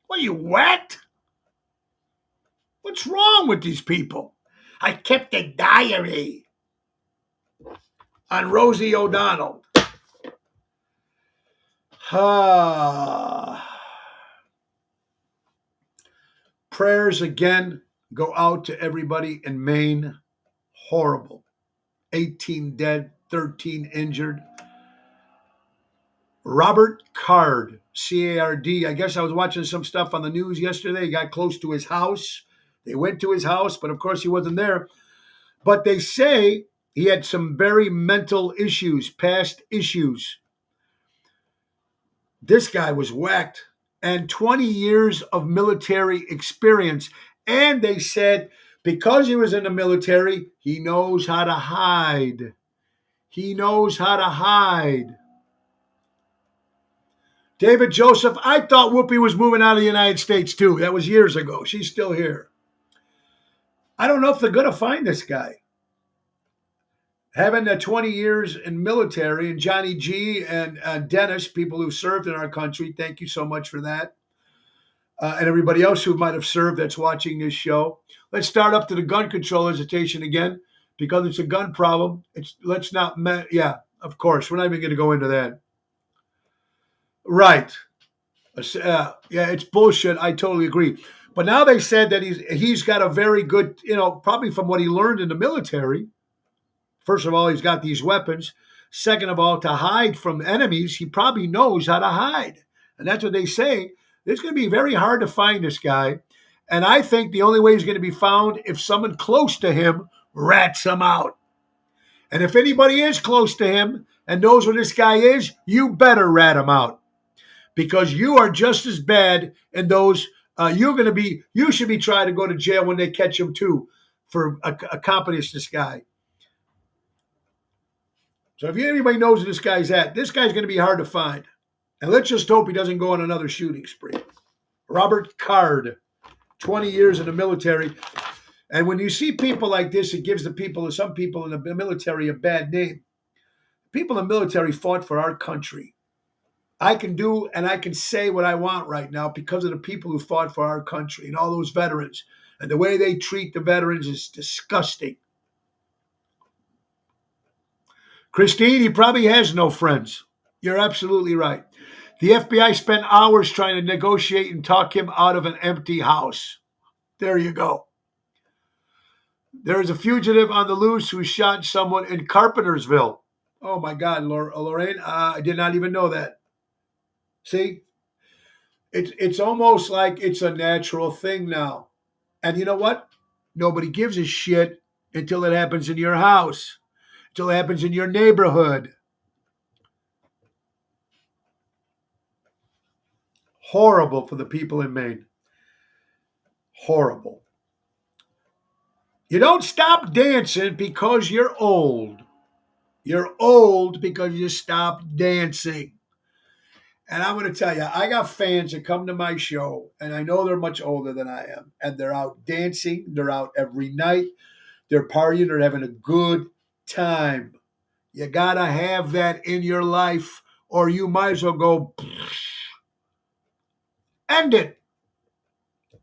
What are you, wet? What's wrong with these people? I kept a diary on Rosie O'Donnell. Prayers again go out to everybody in Maine. Horrible. 18 dead, 13 injured. Robert Card, C-A-R-D. I guess I was watching some stuff on the news yesterday. He got close to his house. They went to his house, but of course he wasn't there. But they say he had some very mental issues, past issues. This guy was whacked. And 20 years of military experience. And they said because he was in the military, he knows how to hide. He knows how to hide. David Joseph, I thought Whoopi was moving out of the United States too. That was years ago. She's still here. I don't know if they're going to find this guy. Having 20 years in military, and Johnny G and Dennis, people who served in our country, thank you so much for that. And everybody else who might have served that's watching this show. Let's start up to the gun control hesitation again, because it's a gun problem. Of course, we're not even going to go into that. Right. It's bullshit. I totally agree. But now they said that he's got a very good, probably from what he learned in the military. First of all, he's got these weapons. Second of all, to hide from enemies, he probably knows how to hide. And that's what they say. It's going to be very hard to find this guy. And I think the only way he's going to be found if someone close to him rats him out. And if anybody is close to him and knows where this guy is, you better rat him out. Because you are just as bad, and those you should be trying to go to jail when they catch him too for accompanying this guy. So if anybody knows where this guy's at, this guy's going to be hard to find. And let's just hope he doesn't go on another shooting spree. Robert Card, 20 years in the military. And when you see people like this, it gives some people in the military a bad name. People in the military fought for our country. I can do and I can say what I want right now because of the people who fought for our country and all those veterans. And the way they treat the veterans is disgusting. Christine, he probably has no friends. You're absolutely right. The FBI spent hours trying to negotiate and talk him out of an empty house. There you go. There is a fugitive on the loose who shot someone in Carpentersville. Oh, my God, Lorraine, I did not even know that. See? It's almost like it's a natural thing now. And you know what? Nobody gives a shit until it happens in your house, until it happens in your neighborhood. Horrible for the people in Maine. Horrible. You don't stop dancing because you're old. You're old because you stopped dancing. And I'm going to tell you, I got fans that come to my show, and I know they're much older than I am, and they're out dancing. They're out every night. They're partying. They're having a good time. You got to have that in your life, or you might as well go end it.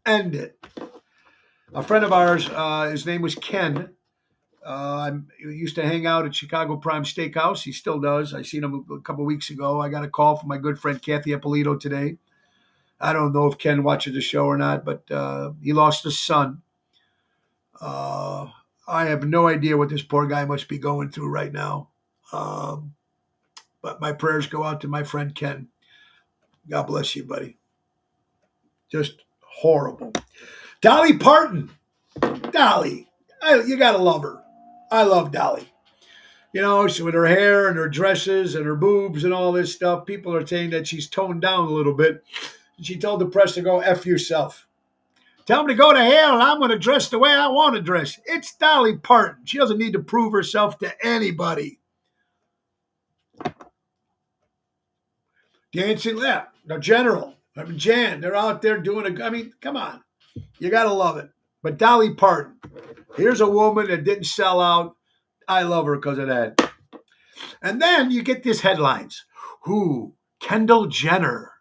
End it. A friend of ours, his name was Ken. He used to hang out at Chicago Prime Steakhouse. He still does. I seen him a couple of weeks ago. I got a call from my good friend Kathy Ippolito today. I don't know if Ken watches the show or not, but he lost his son. I have no idea what this poor guy must be going through right now. But my prayers go out to my friend Ken. God bless you, buddy. Just horrible. Dolly Parton. Dolly. You got to love her. I love Dolly. You know, she, with her hair and her dresses and her boobs and all this stuff, people are saying that she's toned down a little bit. She told the press to go F yourself. Tell them to go to hell and I'm going to dress the way I want to dress. It's Dolly Parton. She doesn't need to prove herself to anybody. Dancing, yeah, the General, Jan, they're out there doing come on. You got to love it. But Dolly Parton, here's a woman that didn't sell out. I love her because of that. And then you get these headlines. Kendall Jenner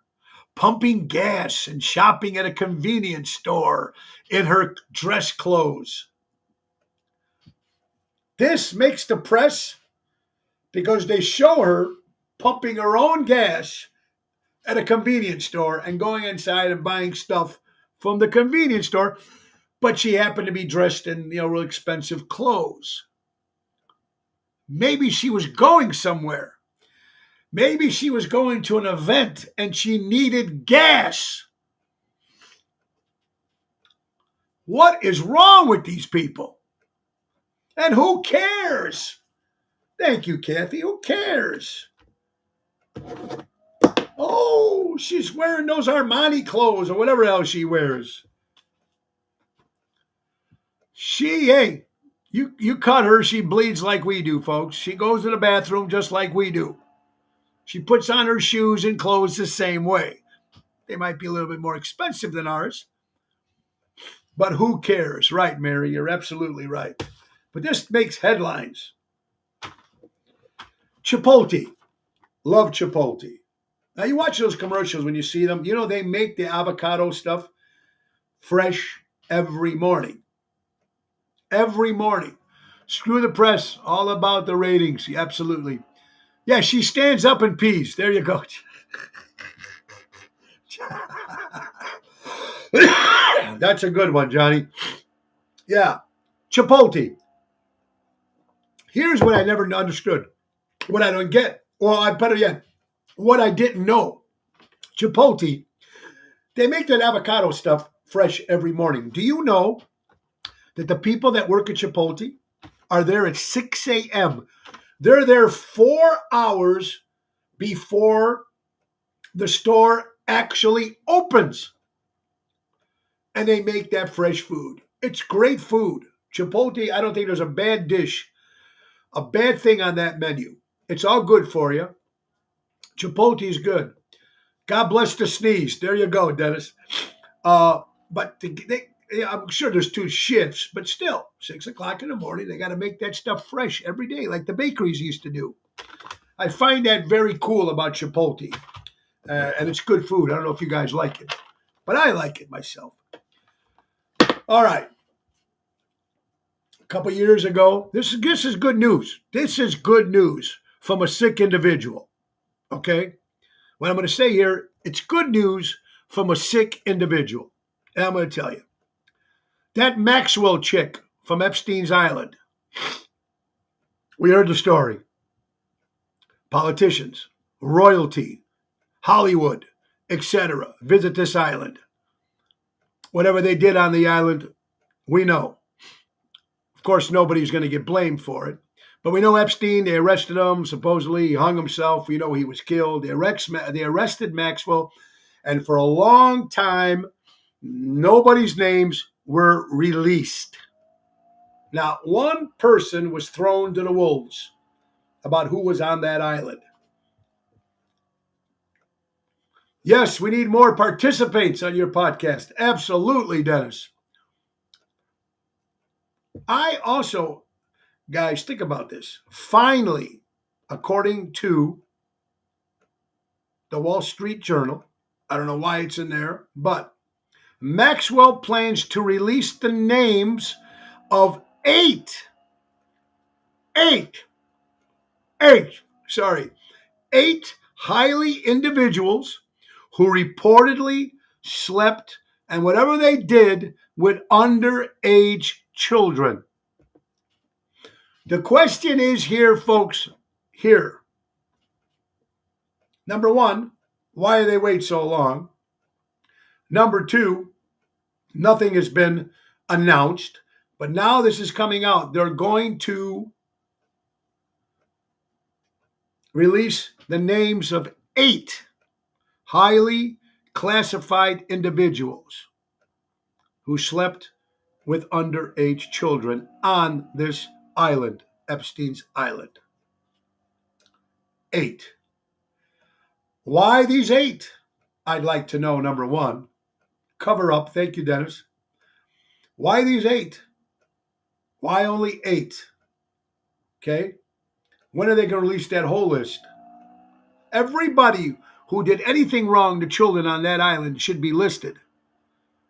pumping gas and shopping at a convenience store in her dress clothes. This makes the press because they show her pumping her own gas at a convenience store and going inside and buying stuff from the convenience store, but she happened to be dressed in, real expensive clothes. Maybe she was going somewhere. Maybe she was going to an event and she needed gas. What is wrong with these people? And who cares? Thank you, Kathy. Who cares? Oh, she's wearing those Armani clothes or whatever else she wears. You cut her, she bleeds like we do, folks. She goes to the bathroom just like we do. She puts on her shoes and clothes the same way. They might be a little bit more expensive than ours. But who cares? Right, Mary, you're absolutely right. But this makes headlines. Chipotle. Love Chipotle. Now, you watch those commercials when you see them. They make the avocado stuff fresh every morning. Every morning. Screw the press. All about the ratings. Absolutely. Yeah, she stands up and pees. There you go. That's a good one, Johnny. Yeah. Chipotle. Here's what I never understood. What I don't get. Well, better yet, what I didn't know. Chipotle, they make that avocado stuff fresh every morning. Do you know that the people that work at Chipotle are there at 6 a.m.? They're there 4 hours before the store actually opens. And they make that fresh food. It's great food. Chipotle, I don't think there's a bad dish, a bad thing on that menu. It's all good for you. Chipotle is good. God bless the sneeze. There you go, Dennis. But I'm sure there's 2 shifts, but still, 6 o'clock in the morning, they got to make that stuff fresh every day, like the bakeries used to do. I find that very cool about Chipotle, and it's good food. I don't know if you guys like it, but I like it myself. All right. A couple years ago, this is good news. This is good news from a sick individual. Okay? What I'm going to say here, it's good news from a sick individual. And I'm going to tell you. That Maxwell chick from Epstein's Island. We heard the story. Politicians, royalty, Hollywood, etc. visit this island. Whatever they did on the island, we know. Of course, nobody's going to get blamed for it. But we know Epstein, they arrested him. Supposedly, he hung himself. We know he was killed. They arrested Maxwell. And for a long time, nobody's names were released. Not one person was thrown to the wolves about who was on that island. Yes, we need more participants on your podcast. Absolutely, Dennis. I also, guys, think about this. Finally, according to the Wall Street Journal, I don't know why it's in there, but Maxwell plans to release the names of eight, eight, sorry, eight highly individuals who reportedly slept and whatever they did with underage children. The question is here, folks, here. Number one, why do they wait so long? Number two, nothing has been announced, but now this is coming out. They're going to release the names of eight highly classified individuals who slept with underage children on this island, Epstein's Island. Eight. Why these eight? I'd like to know, number one. Cover up. Thank you, Dennis. Why these eight? Why only eight? Okay. When are they going to release that whole list? Everybody who did anything wrong to children on that island should be listed.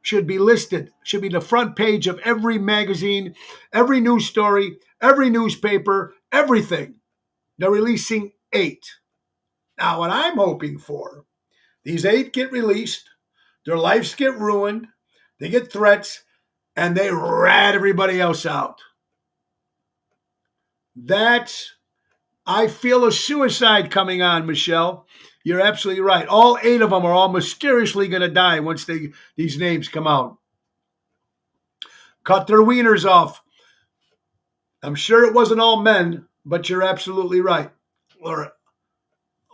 Should be the front page of every magazine, every news story, every newspaper, everything. They're releasing eight. Now, what I'm hoping for, these eight get released, their lives get ruined, they get threats, and they rat everybody else out. I feel a suicide coming on, Michelle. You're absolutely right. All eight of them are all mysteriously going to die once these names come out. Cut their wieners off. I'm sure it wasn't all men, but you're absolutely right.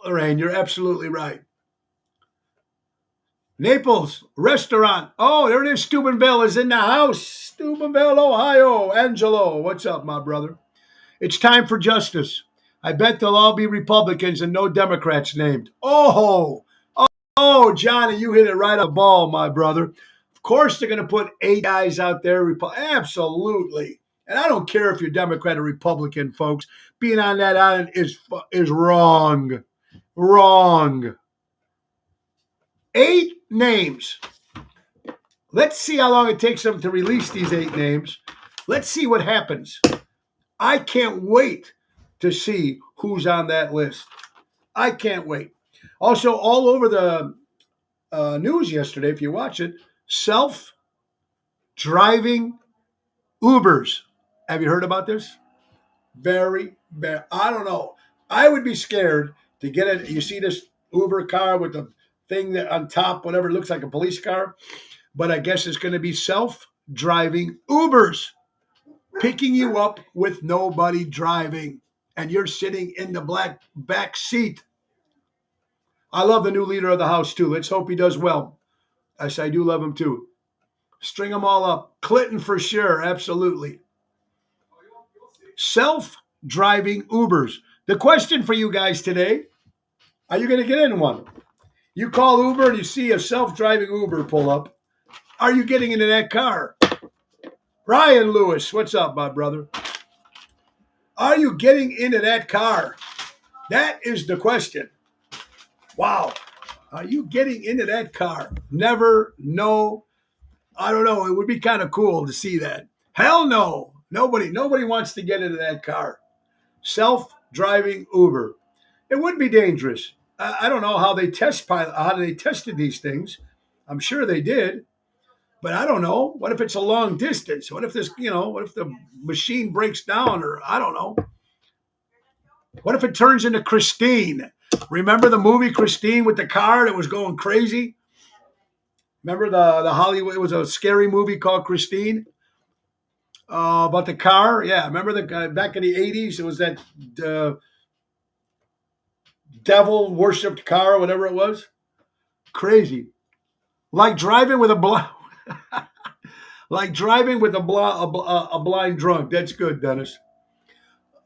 Lorraine, you're absolutely right. Naples restaurant. Oh, there it is. Steubenville is in the house. Steubenville, Ohio. Angelo, what's up, my brother? It's time for justice. I bet they'll all be Republicans and no Democrats named. Oh, Johnny, you hit it right on the ball, my brother. Of course they're going to put eight guys out there. Absolutely. And I don't care if you're Democrat or Republican, folks. Being on that island is wrong. Wrong. 8 names. Let's see how long it takes them to release these 8 names. Let's see what happens. I can't wait to see who's on that list. I can't wait. Also, all over the news yesterday, if you watch it, self-driving Ubers. Have you heard about this? Very, very. I don't know. I would be scared to get it. You see this Uber car with the thing that on top, whatever, it looks like a police car. But I guess it's going to be self-driving Ubers picking you up with nobody driving. And you're sitting in the back seat. I love the new leader of the House, too. Let's hope he does well. Yes, I do love him, too. String them all up. Clinton for sure. Absolutely. Self-driving Ubers. The question for you guys today, are you going to get in one? You call Uber and you see a self-driving Uber pull up. Are you getting into that car? Ryan Lewis, what's up, my brother? Are you getting into that car? That is the question. Wow. Are you getting into that car? Never, no. I don't know. It would be kind of cool to see that. Hell no. Nobody wants to get into that car. Self-driving Uber. It would be dangerous. I don't know how they tested these things. I'm sure they did. But I don't know. What if it's a long distance? What if what if the machine breaks down, or I don't know. What if it turns into Christine? Remember the movie Christine with the car that was going crazy? Remember the Hollywood, it was a scary movie called Christine? About the car? Yeah, remember back in the 80s, it was that devil worshipped car, whatever it was? Crazy. Like driving with a blind, like driving with a blind drunk. That's good, Dennis.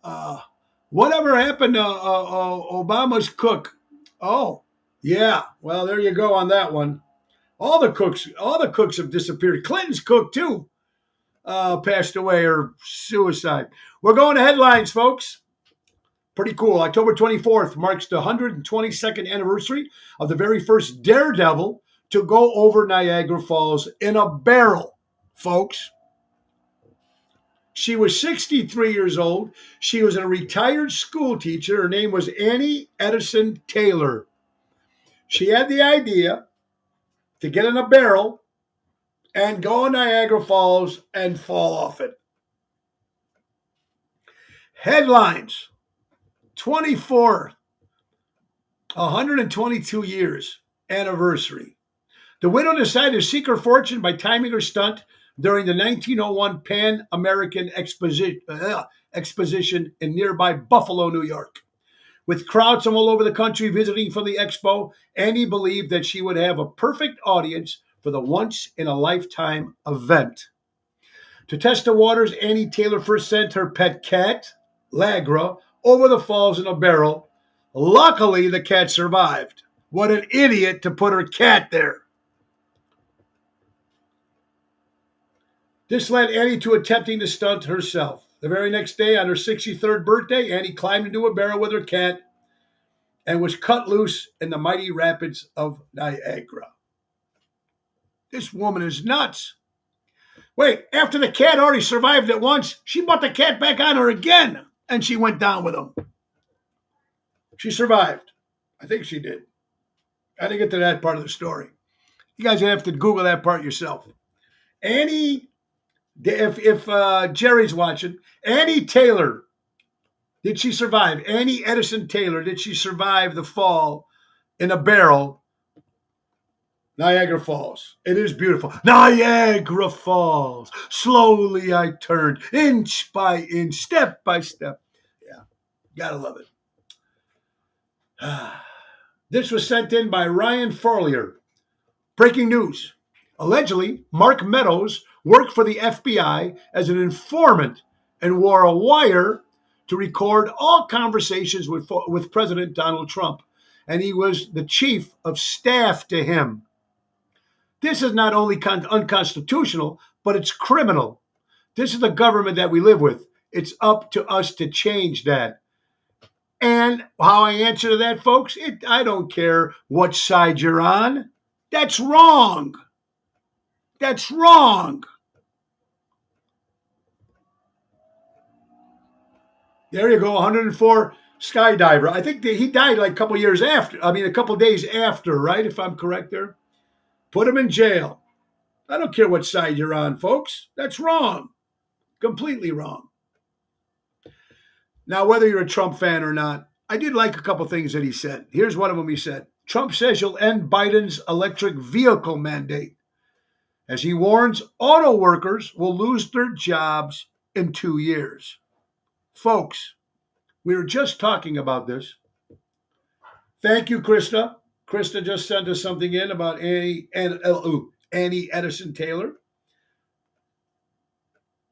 Uh, Whatever happened to Obama's cook? Oh, yeah. Well, there you go on that one. All the cooks have disappeared. Clinton's cook too passed away or suicide. We're going to headlines, folks. Pretty cool. October 24th marks the 122nd anniversary of the very first daredevil to go over Niagara Falls in a barrel, folks. She was 63 years old. She was a retired school teacher. Her name was Annie Edison Taylor. She had the idea to get in a barrel and go in Niagara Falls and fall off it. Headlines 24, 122 years anniversary. The widow decided to seek her fortune by timing her stunt during the 1901 Pan American Exposition in nearby Buffalo, New York. With crowds from all over the country visiting for the expo, Annie believed that she would have a perfect audience for the once in a lifetime event. To test the waters, Annie Taylor first sent her pet cat, Lagra, over the falls in a barrel. Luckily, the cat survived. What an idiot to put her cat there. This led Annie to attempting the stunt herself. The very next day, on her 63rd birthday, Annie climbed into a barrel with her cat and was cut loose in the mighty rapids of Niagara. This woman is nuts. Wait, after the cat already survived it once, she brought the cat back on her again, and she went down with him. She survived. I think she did. I didn't get to that part of the story. You guys have to Google that part yourself. Annie, if Jerry's watching, Annie Taylor, did she survive? Annie Edison Taylor, did she survive the fall in a barrel? Niagara Falls. It is beautiful. Niagara Falls. Slowly I turned, inch by inch, step by step. Yeah, gotta love it. This was sent in by Ryan Forlier. Breaking news. Allegedly, Mark Meadows worked for the FBI as an informant and wore a wire to record all conversations with President Donald Trump. And he was the chief of staff to him. This is not only unconstitutional, but it's criminal. This is the government that we live with. It's up to us to change that. And how I answer to that, folks, I don't care what side you're on. That's wrong. That's wrong. There you go, 104 skydiver. I think he died like a couple years after. I mean, a couple days after, right? If I'm correct there. Put him in jail. I don't care what side you're on, folks. That's wrong. Completely wrong. Now, whether you're a Trump fan or not, I did like a couple things that he said. Here's one of them he said. Trump says he'll end Biden's electric vehicle mandate, as he warns auto workers will lose their jobs in 2 years. Folks, we were just talking about this. Thank you, Krista. Krista just sent us something in about Annie Edison Taylor.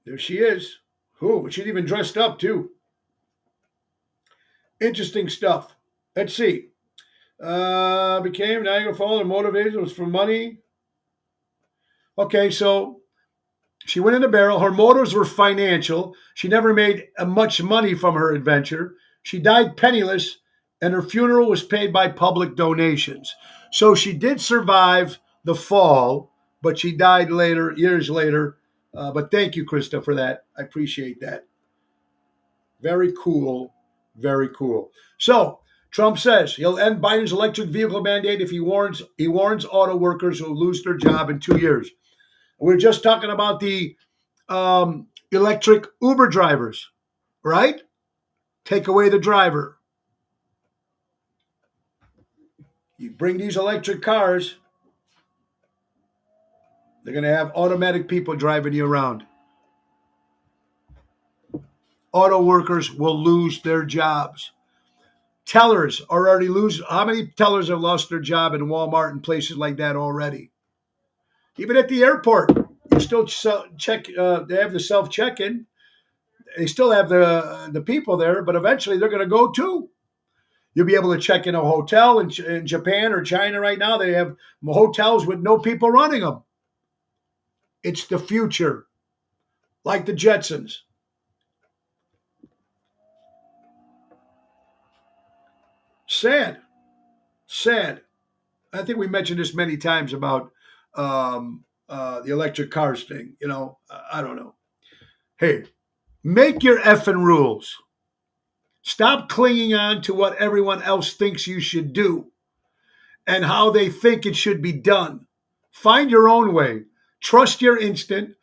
There she is. Oh, she's even dressed up too. Interesting stuff. Let's see. Became Niagara Falls and motivated was for money. Okay, so she went in a barrel. Her motives were financial. She never made much money from her adventure. She died penniless, and her funeral was paid by public donations. So she did survive the fall, but she died later, years later. But thank you, Krista, for that. I appreciate that. Very cool. Very cool. So Trump says he'll end Biden's electric vehicle mandate if he warns auto workers who will lose their job in 2 years. We're just talking about the electric Uber drivers, right? Take away the driver. You bring these electric cars, they're going to have automatic people driving you around. Auto workers will lose their jobs. Tellers are already losing. How many tellers have lost their job in Walmart and places like that already? Even at the airport, you still check. They have the self check-in. They still have the people there, but eventually they're going to go too. You'll be able to check in a hotel in Japan or China right now. They have hotels with no people running them. It's the future, like the Jetsons. Sad. Sad. I think we mentioned this many times about the electric cars thing. I don't know. Hey, make your effing rules. Stop clinging on to what everyone else thinks you should do and how they think it should be done. Find your own way. Trust your instinct.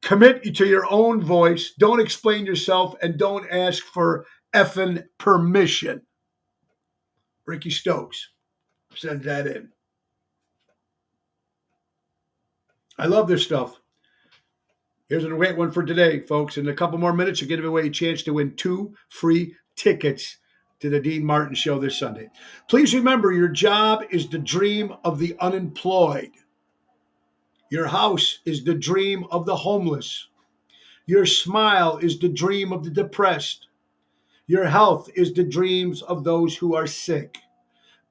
Commit to your own voice. Don't explain yourself and don't ask for effing permission. Ricky Stokes sends that in. I love this stuff. Here's a great one for today, folks. In a couple more minutes, you'll give away a chance to win 2 free tickets to the Dean Martin Show this Sunday. Please remember, your job is the dream of the unemployed. Your house is the dream of the homeless. Your smile is the dream of the depressed. Your health is the dreams of those who are sick.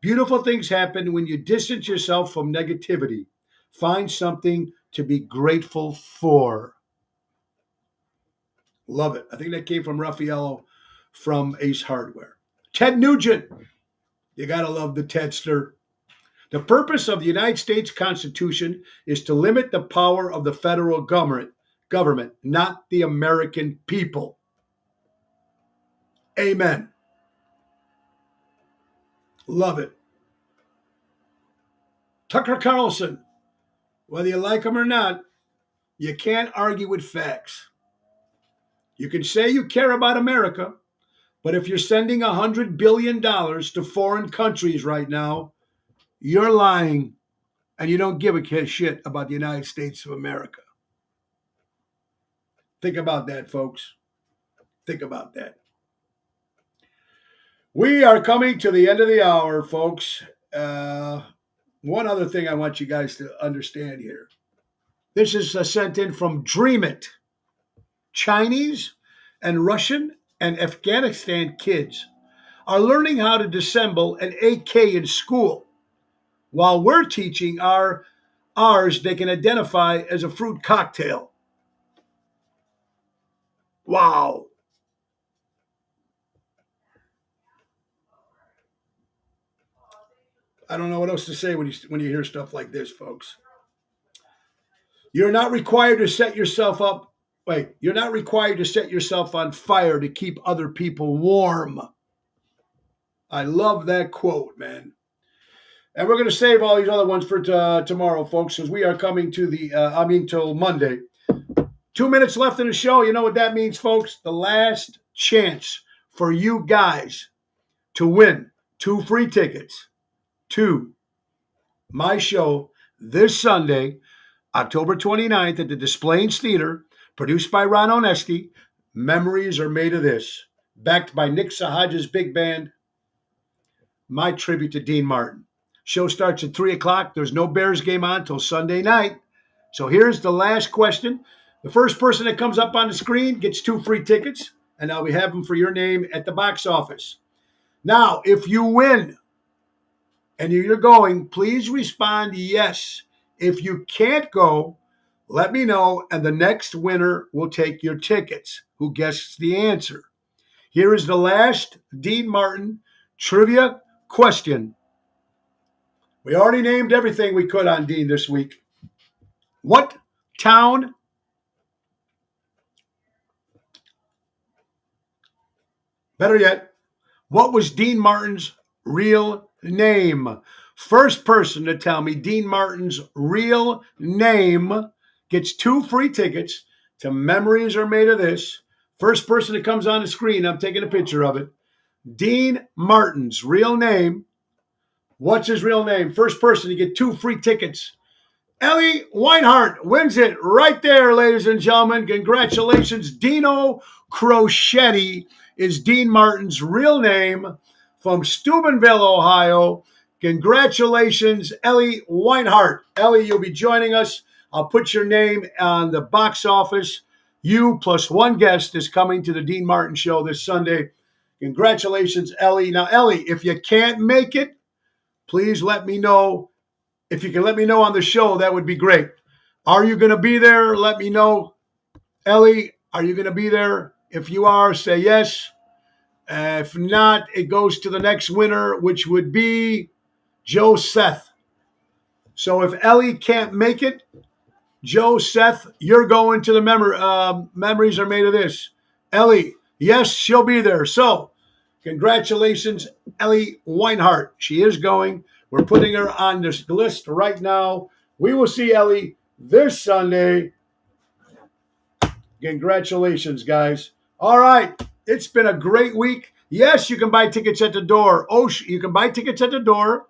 Beautiful things happen when you distance yourself from negativity. Find something to be grateful for. Love it. I think that came from Raffaello from Ace Hardware. Ted Nugent. You got to love the Tedster. The purpose of the United States Constitution is to limit the power of the federal government, not the American people. Amen. Love it. Tucker Carlson. Whether you like him or not, you can't argue with facts. You can say you care about America, but if you're sending $100 billion to foreign countries right now, you're lying and you don't give a shit about the United States of America. Think about that, folks. Think about that. We are coming to the end of the hour, folks. One other thing I want you guys to understand here. This is sent in from Dream It. Chinese and Russian and Afghanistan kids are learning how to disassemble an AK in school, while we're teaching ours they can identify as a fruit cocktail. Wow. I don't know what else to say when you hear stuff like this, folks. You're not required to set yourself up. Wait, you're not required to set yourself on fire to keep other people warm. I love that quote, man. And we're going to save all these other ones for tomorrow, folks, because we are coming to till Monday. 2 minutes left in the show. You know what that means, folks? The last chance for you guys to win 2 free tickets to my show this Sunday, October 29th at the Des Plaines Theater, produced by Ron Onesti. Memories Are Made of This, backed by Nick Sahaja's big band. My tribute to Dean Martin. Show starts at 3 o'clock. There's no Bears game on until Sunday night. So here's the last question. The first person that comes up on the screen gets 2 free tickets, and I'll be having them for your name at the box office. Now, if you win and you're going, please respond yes. If you can't go, let me know, and the next winner will take your tickets, who guesses the answer. Here is the last Dean Martin trivia question. We already named everything we could on Dean this week. What town better yet, what was Dean Martin's real name? First person to tell me Dean Martin's real name gets 2 free tickets to Memories Are Made of This. First person that comes on the screen, I'm taking a picture of it. Dean Martin's real name. What's his real name? First person to get 2 free tickets. Ellie Weinhardt wins it right there, ladies and gentlemen. Congratulations. Dino Crocetti is Dean Martin's real name. from Steubenville, Ohio. Congratulations, Ellie Weinhardt. Ellie, you'll be joining us. I'll put your name on the box office. You plus one guest is coming to the Dean Martin Show this Sunday. Congratulations, Ellie. Now, Ellie, if you can't make it, please let me know. If you can let me know on the show, that would be great. Are you going to be there? Let me know. Ellie, are you going to be there? If you are, say yes. If not, it goes to the next winner, which would be Joe Seth. So if Ellie can't make it, Joe Seth, you're going to the Memories Are Made of This. Ellie, yes, she'll be there. So congratulations, Ellie Weinhardt. She is going. We're putting her on this list right now. We will see Ellie this Sunday. Congratulations, guys. All right. It's been a great week. Yes, you can buy tickets at the door. You can buy tickets at the door,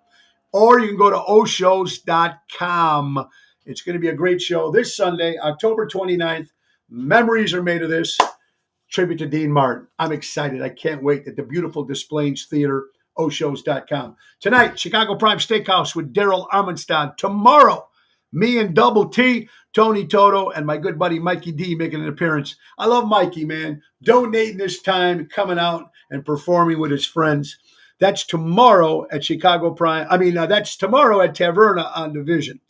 or you can go to oshows.com. It's going to be a great show this Sunday, October 29th. Memories Are Made of This. Tribute to Dean Martin. I'm excited. I can't wait at the beautiful Des Plaines Theater, oshows.com. Tonight, Chicago Prime Steakhouse with Daryl Armstrong. Tomorrow, me and Double T, Tony Toto, and my good buddy Mikey D making an appearance. I love Mikey, man. Donating his time, coming out and performing with his friends. That's tomorrow at Chicago Prime. That's tomorrow at Taverna on Division.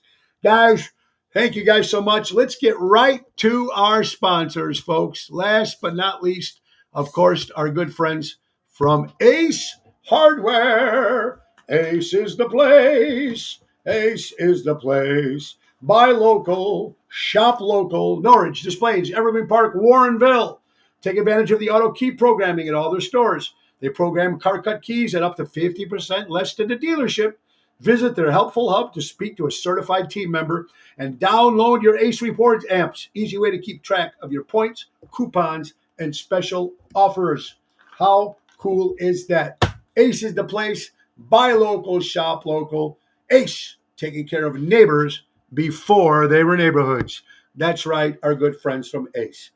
Guys, thank you guys so much. Let's get right to our sponsors, folks. Last but not least, of course, our good friends from Ace Hardware. Ace is the place. Ace is the place. Buy local, shop local. Norwich, Des Plaines, Evergreen Park, Warrenville. Take advantage of the auto key programming at all their stores. They program car cut keys at up to 50% less than the dealership. Visit their helpful hub to speak to a certified team member and download your Ace Reports apps. Easy way to keep track of your points, coupons, and special offers. How cool is that? Ace is the place. Buy local, shop local. Ace, taking care of neighbors before they were neighborhoods. That's right, our good friends from Ace.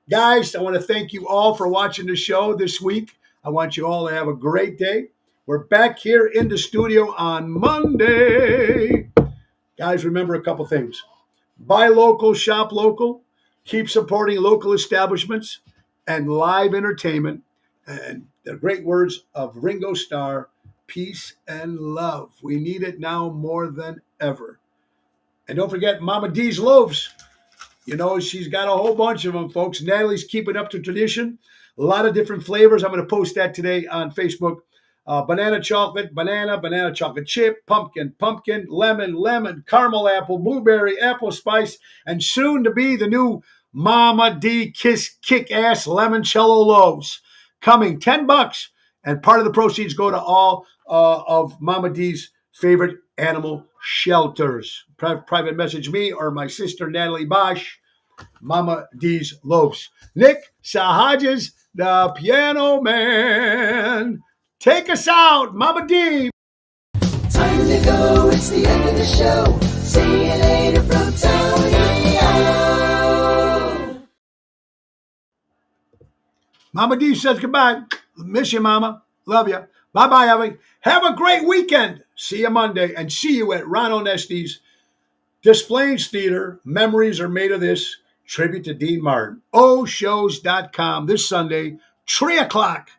Guys, I want to thank you all for watching the show this week. I want you all to have a great day. We're back here in the studio on Monday. Guys, remember a couple things. Buy local, shop local. Keep supporting local establishments and live entertainment. And the great words of Ringo Starr, peace and love. We need it now more than ever. And don't forget Mama D's Loaves. You know, she's got a whole bunch of them, folks. Natalie's keeping up to tradition. A lot of different flavors. I'm going to post that today on Facebook. Banana chocolate, banana chocolate chip, pumpkin, lemon, caramel apple, blueberry, apple spice, and soon to be the new Mama D Kick-Ass Limoncello Loaves. Coming, $10. And part of the proceeds go to all of Mama D's favorite animal shelters. Private message me or my sister Natalie Bosch. Mama D's Loaves. Nick Sahajas, the piano man. Take us out, Mama D. Time to go, it's the end of the show. See you later from Tony O. Mama D says goodbye. Miss you, Mama. Love you. Bye-bye, Ellie. Have a great weekend. See you Monday, and see you at Ron Onesti's Des Plaines Theater. Memories Are Made of This. Tribute to Dean Martin. oshows.com this Sunday, 3 o'clock.